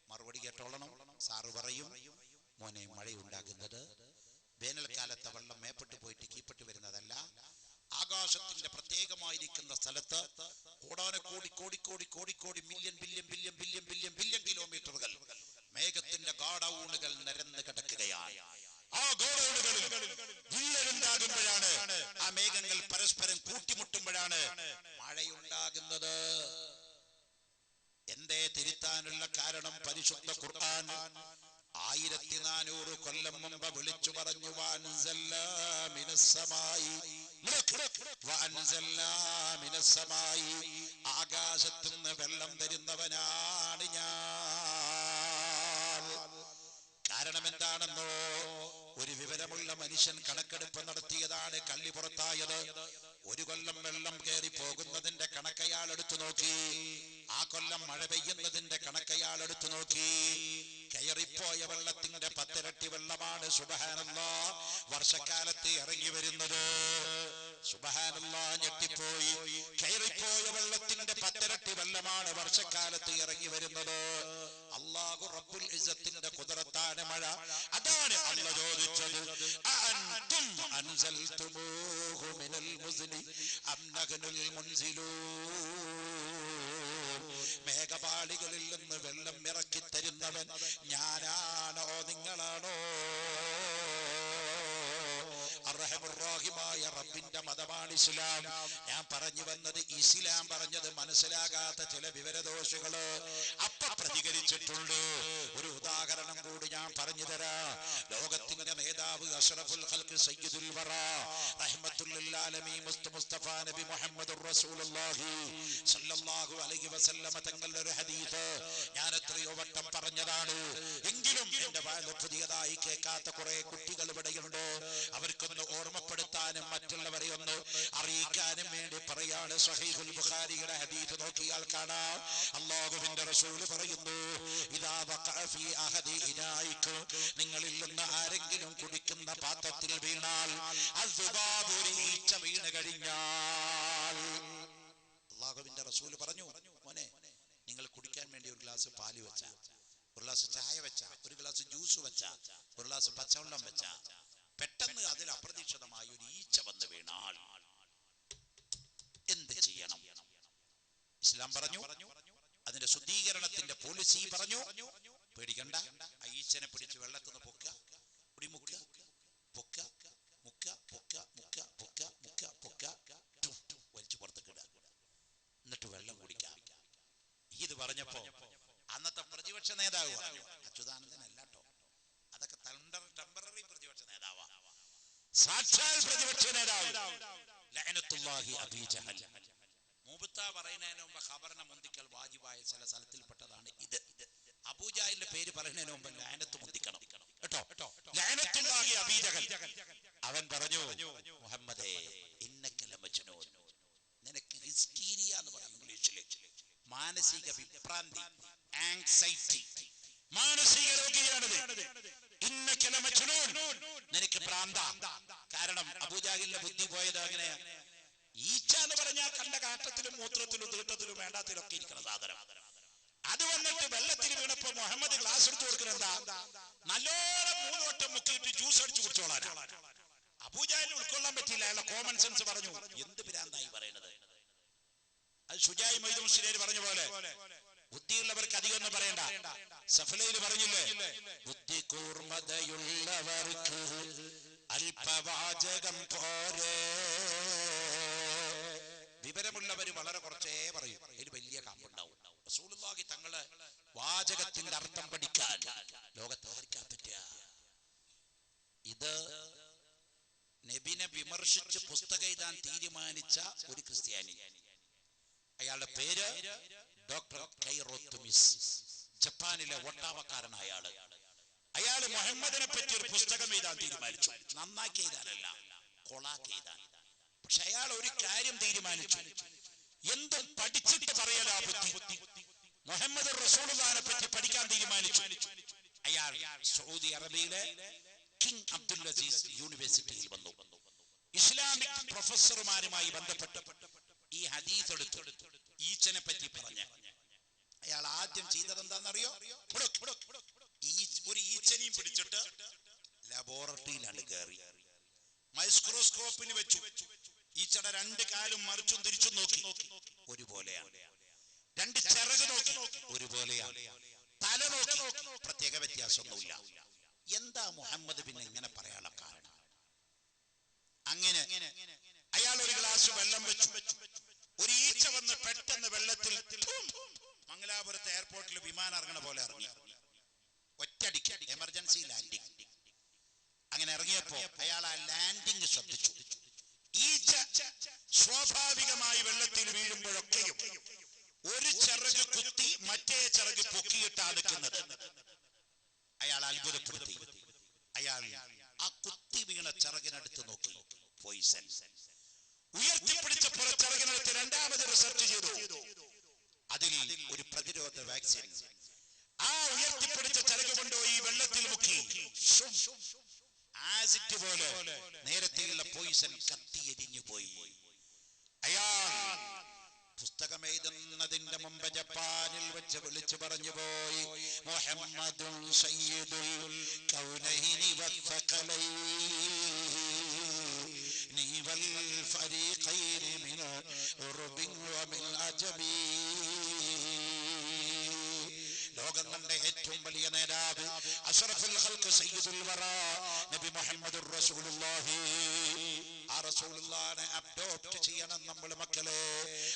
മറുപടി കേട്ടോളണം. സാറ് പറയും, മോനെ മഴയുണ്ടാകുന്നത് വേനൽക്കാലത്തെ വെള്ളം മേപ്പെട്ട് പോയിട്ട് കീപ്പെട്ട് വരുന്നതല്ല, ആകാശത്തിന്റെ പ്രത്യേകമായിരിക്കുന്ന സ്ഥലത്ത് കോടാനക്കോടി കോടി കോടി കോടി കോടി million billion billion billion billion billion കിലോമീറ്ററുകൾ മേഘത്തിന്റെ ഗാഢഊണുകൾ നിരന്ന് കിടക്കുകയാണ്. ആ ഗോളൂണുകളിൽ വിള്ളലുണ്ടാകുമ്പോഴാണ്, ആ മേഘങ്ങൾ പരസ്പരം കൂട്ടിമുട്ടുമ്പോഴാണ് മഴയുണ്ടാകുന്നത്. എന്തേ തിരുത്താനുള്ള കാരണം പരിശുദ്ധ ഖുർആൻ 1400 കൊല്ലം മുമ്പ് വിളിച്ചു പറഞ്ഞു, വഅൻസൽനാ മിനസ്സമായി, വഅൻസൽനാ മിനസ്സമായി, ആകാശത്തുനിന്ന് വെള്ളം തരുന്നവനാണ് ഞാൻ. കാരണം എന്താണെന്നോ, ഒരു വിവരമുള്ള മനുഷ്യൻ കണക്കെടുപ്പ് നടത്തിയതാണ്. കള്ളി പുറത്തായത് 1 കൊല്ലം വെള്ളം കയറി പോകുന്നതിന്റെ കണക്കയാൾ എടുത്തു നോക്കി. ആ കൊല്ലം മഴ പെയ്യുന്നതിന്റെ കണക്കയാൾ എടുത്തു നോക്കി. കയറിപ്പോയ വെള്ളത്തിന്റെ 10 ഇരട്ടി വെള്ളമാണ് സുബ്ഹാനല്ലാഹ് വർഷക്കാലത്ത് ഇറങ്ങി വരുന്നത്. സുബ്ഹാനല്ലാഹ്, ഞെട്ടിപ്പോയി. കയറിപ്പോയ വെള്ളത്തിന്റെ 10 ഇരട്ടി വെള്ളമാണ് വർഷക്കാലത്ത് ഇറങ്ങി വരുന്നത്. അല്ലാഹു റബ്ബുൽ ഇസ്സത്തിന്റെ ഖുദ്റത്താണ് മഴ. അതാണ് അല്ലാഹു ചോദിച്ചത്, അഅൻതും അൻസൽതുമൂഹു മിനൽ മുസ്നി അം നഹ്നുൽ മുൻസിലൂൻ. മേഘപാളികളിൽ നിന്ന് വെള്ളം ഇറക്കി തരുന്നവൻ ഞാനാണോ നിങ്ങളാണോ? അർഹമുർറാഹിമായ റബ്ബിന്റെ മതമാണ് ഇസ്ലാം. ഞാൻ പറഞ്ഞു വന്നത്, ഇസ്ലാം പറഞ്ഞത് മനസ്സിലാകാത്ത ചില വിവരദോഷികള് അപ്പ പ്രതികരിച്ചിട്ടുണ്ട്. ഒരു ഉദാഹരണം കൂടി ഞാൻ പറഞ്ഞു തരാം. ലോകത്തിന്റെ നേതാവ് അഷ്റഫുൽ ഖൽഖ് സയ്യിദുൽ വറ റഹ്മത്തുൽ ലിൽ ആലമീൻ മുസ്തഫ നബി മുഹമ്മദുർ റസൂലുള്ളാഹി സ്വല്ലല്ലാഹു അലൈഹി വസല്ലമ തങ്ങളുടെ ഒരു ഹദീസ് ഞാൻ എത്രയോ വട്ടം പറഞ്ഞതാണ്. എങ്കിലും എന്റെ വായിൽ പുതിയതായി കേൾക്കാത്ത കുറെ കുട്ടികൾ ഇവിടെയുണ്ട്. അവർക്കൊന്ന് ഓർമ്മപ്പെടുത്താനും മറ്റുള്ളവരെ ഒന്ന് അറിയിക്കാനും വേണ്ടി പറയാണ്. സ്വഹീഹുൽ ബുഖാരിയുടെ ഹദീസ് നോക്കിയാൽ കാണാം, അല്ലാഹുവിന്റെ റസൂൽ പറയുന്നു, ഇദാ വഖഅ ഫീ അഹദി ഇനായിക്കും, നിങ്ങളിൽ നിന്ന് ആരെങ്കിലും കുടിക്കുന്ന പാത്രത്തിൽ വീണാൽ, അസ്ബാബ്, ഒരു ഈച്ച വീണ് കഴിഞ്ഞാൽ, അല്ലാഹുവിന്റെ റസൂൽ പറഞ്ഞു, മോനെ നിങ്ങൾ കുടിക്കാൻ വേണ്ടി ഒരു ഗ്ലാസ് പാല് വെച്ച, ഒരു ഗ്ലാസ് ചായ വെച്ച, ഒരു ഗ്ലാസ് ജ്യൂസ് വെച്ച, ഒരു ഗ്ലാസ് പച്ചവെള്ളം വെച്ച, പെട്ടെന്ന് അതിൽ അപ്രതീക്ഷിതമായി ഒരു ഈച്ച വന്ന് വീണാൽ എന്ത് ചെയ്യണം? ഇസ്ലാം പറഞ്ഞു, അതിന്റെ ശുദ്ധീകരണത്തിന്റെ പോളിസി പറഞ്ഞു, പേടിക്കണ്ട, ആ ഈച്ചനെ പിടിച്ച് വെള്ളത്തിൽ നിന്ന് പൊക്ക, പൊടിമുക്ക, പൊക്ക, മുക്ക, പൊക്ക, മുക്ക, പൊക്ക, മുക്ക, പൊക്ക, വലിച്ചു പുറത്തേക്ക് ഇടുക, എന്നിട്ട് വെള്ളം കുടിക്കാം. ഇത് പറഞ്ഞപ്പോ അന്നത്തെ പ്രതിപക്ഷ നേതാവ് പറഞ്ഞു, അച്യുതാനന്ദൻ അല്ലാട്ടോ, അതൊക്കെ ടെമ്പററി പ്രതിപക്ഷ നേതാവാ, സാക്ഷാൽ പ്രതിപക്ഷ നേതാവ് ലഅനത്തുല്ലാഹി അബീ ജഹൽ. മൂബത്ത പറയുന്നതിന് മുമ്പ് ഖബറിനെ മുന്തിക്കൽ വാജിബായ ചില സ്ഥലത്തിൽപ്പെട്ടതാണ് ഇത്. അബൂജഹലിന്റെ പേര് പറയുന്നതിന് മുമ്പ് ലഅനത്ത് മുന്തിക്കണം കേട്ടോ. ലഅനത്തുല്ലാഹി അബീ ജഹൽ. അവൻ പറഞ്ഞു, മുഹമ്മദേ ഇന്നക ലമജ്നൂൻ, നിനക്ക് ഹിസ്റ്റീരിയ എന്ന് പറയും ഇംഗ്ലീഷിൽ, മാനസിക വിഭ്രാന്തി, ആങ്സൈറ്റി, മാനസിക രോഗിയാണിത്. ഇന്നക ലമജ്നൂൻ, നിനക്ക് ഭ്രാന്ത. കാരണം അബൂജഹലിന്റെ ബുദ്ധി പോയത് അങ്ങനെയാ. ഈച്ച എന്ന് പറഞ്ഞാൽ കണ്ട കാട്ടത്തിലും മൂത്രത്തിലും തീട്ടത്തിലും വേണ്ടാത്തിലൊക്കെ ഇരിക്കുന്ന സാധനം. അത് വന്നിട്ട് വെള്ളത്തിൽ വീണപ്പോ മുഹമ്മദ് ഗ്ലാസ് എടുത്തു കൊടുക്കുന്നെന്താ, നല്ലോണം 3 വട്ടം മുക്കിയിട്ട് ജ്യൂസ് അടിച്ചു കുടിച്ചോളാനാ. അബൂജഹലിന് ഉൾക്കൊള്ളാൻ പറ്റില്ല. അയാളെ കോമൺ സെൻസ് പറഞ്ഞു, എന്ത് ഭ്രാന്തായി പറയുന്നത്. അത് ശുജായി മൊയ്തു മുസ്ലിയാർ പറഞ്ഞ പോലെ ബുദ്ധിയുള്ളവർക്ക് അധികം ഒന്നും പറയണ്ട. സഫലയിൽ പറഞ്ഞില്ലേ, ബുദ്ധി കൂർമ്മതയുള്ളവർക്ക് അല്പവാചകം പോരെ. വിവരമുള്ളവർ വളരെ കുറച്ചേ പറയും, അതിൽ വലിയ കാമ്പുണ്ടാവും. റസൂലുള്ളാഹി തങ്ങളെ വാചകത്തിന്റെ അർത്ഥം പഠിക്കാൻ ലോകത്ത് ആർക്കാ പറ്റുക? ഇത് നബിനെ വിമർശിച്ച് പുസ്തകം എഴുതാൻ തീരുമാനിച്ച ഒരു ക്രിസ്ത്യാനി, അയാളുടെ പേര് ഡോക്ടർ കൈറോ തുമിസ്, ജപ്പാനിലെ ഒട്ടാവക്കാരനായ ആള്. അയാൾ മുഹമ്മദിനെ പറ്റി ഒരു പുസ്തകം എഴുതാൻ തീരുമാനിച്ചു. നന്നാക്കി എഴുതാനല്ല, കൊളാക്കി എഴുതാൻ. പക്ഷെ അയാൾ ഒരു കാര്യം തീരുമാനിച്ചു, എന്തും പഠിച്ചിട്ട് പറയലാ ബുദ്ധി. മുഹമ്മദ് റസൂലുള്ളാഹിനെ പറ്റി പഠിക്കാൻ തീരുമാനിച്ചു. അയാൾ സൗദി അറേബ്യയിലെ കിങ് അബ്ദുൽ അസീസ് യൂണിവേഴ്സിറ്റിയിൽ വന്നു. ഇസ്ലാമിക് പ്രൊഫസർമാരുമായി ബന്ധപ്പെട്ട് ഈ ഹദീസ് എടുത്തു ഈച്ചനെ പറ്റി പറഞ്ഞ അയാൾ ആദ്യം ചെയ്തത് എന്താണെന്നറിയോ? ഒരു ഈച്ചനെയും പിടിച്ചിട്ട് ലബോറട്ടറിയിലാണ് കയറി, മൈക്രോസ്കോപ്പിന് വെച്ചു. ഈച്ചയുടെ രണ്ട് കാലും മറിച്ചും തിരിച്ചും നോക്കി, ഒരുപോലെയാണ്. രണ്ട് ചിറക് നോക്കി, ഒരുപോലെയാണ്. തല നോക്കി, പ്രത്യേക വ്യത്യാസമൊന്നുമില്ല. എന്താ മുഹമ്മദ് പിന്നെ ഇങ്ങനെ പറയാനുള്ള കാരണം? അങ്ങനെ അയാൾ ഒരു ഗ്ലാസ് വെള്ളം വെച്ചു. ഒരു ഈച്ച വന്ന് പെട്ടെന്ന് വെള്ളത്തിൽ മംഗലാപുരത്തെ എയർപോർട്ടിൽ വിമാനം ഇറങ്ങണ പോലെ ഇറങ്ങി, ഒറ്റയടിക്ക് എമർജൻസി ലാൻഡിങ്. അങ്ങനെ ഇറങ്ങിയപ്പോ അയാൾ ആ ലാൻഡിങ് ശ്രദ്ധിച്ചു. ഈച്ച സ്വാഭാവികമായി വെള്ളത്തിൽ വീഴുമ്പോഴൊക്കെയും ഒരു ചിറക് കുത്തി മറ്റേ ചിറക് പൊക്കിയിട്ടാണ് നിൽക്കുന്നത്. അയാൾ അത്ഭുതപ്പെടുത്തി. അയാൾ ആ കുത്തി വീണ ചിറകിനടുത്ത് നോക്കി, പോയിസൺ. ഉയർത്തിപ്പിടിച്ചപ്പോൾ ചിറകിനടുത്ത് രണ്ടാമത് റിസർച്ച് ചെയ്തു, അതിൽ ഒരു പ്രതിരോധ വാക്സിൻ. ആ ഉയർത്തിപ്പിടിച്ച ചിറക് കൊണ്ടുപോയി വെള്ളത്തിൽ മുക്കി, ആസിഡ് പോലെ നേരത്തെയുള്ള പോയിസൺ കത്തി എരിഞ്ഞു പോയി. അയാൾ പുസ്തകം എഴുതുന്നതിന്റെ മുമ്പ് ജപ്പാനിൽ വെച്ച് വിളിച്ചു പറഞ്ഞു പോയി, മുഹമ്മദുൻ സയ്യിദുൽ കൗനൈനി വസ്സഖലൈനി വൽ ഫരീഖൈനി മിൻ ഉർബിൻ വമിൻ അജബി. ലോകം കണ്ട ഏറ്റവും വലിയ നേതാവ്, അഷ്റഫുൽ ഖൽഖ് സയ്യിദുൽ വറാ നബി മുഹമ്മദുർ റസൂലുള്ളാഹി. ആ റസൂലുള്ളാഹിനെ അഡോപ്റ്റ് ചെയ്യണം നമ്മൾ മക്കളെ.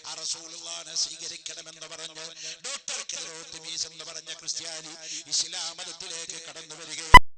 ആ റസൂലുള്ളാഹിനെ സ്വീകരിക്കണമെന്ന് പറഞ്ഞ് ഡോക്ടർ കൈറോ തുമീസ് എന്ന് പറഞ്ഞ ക്രിസ്ത്യാനി ഇസ്ലാം മതത്തിലേക്ക് കടന്നു വരികയാണ്.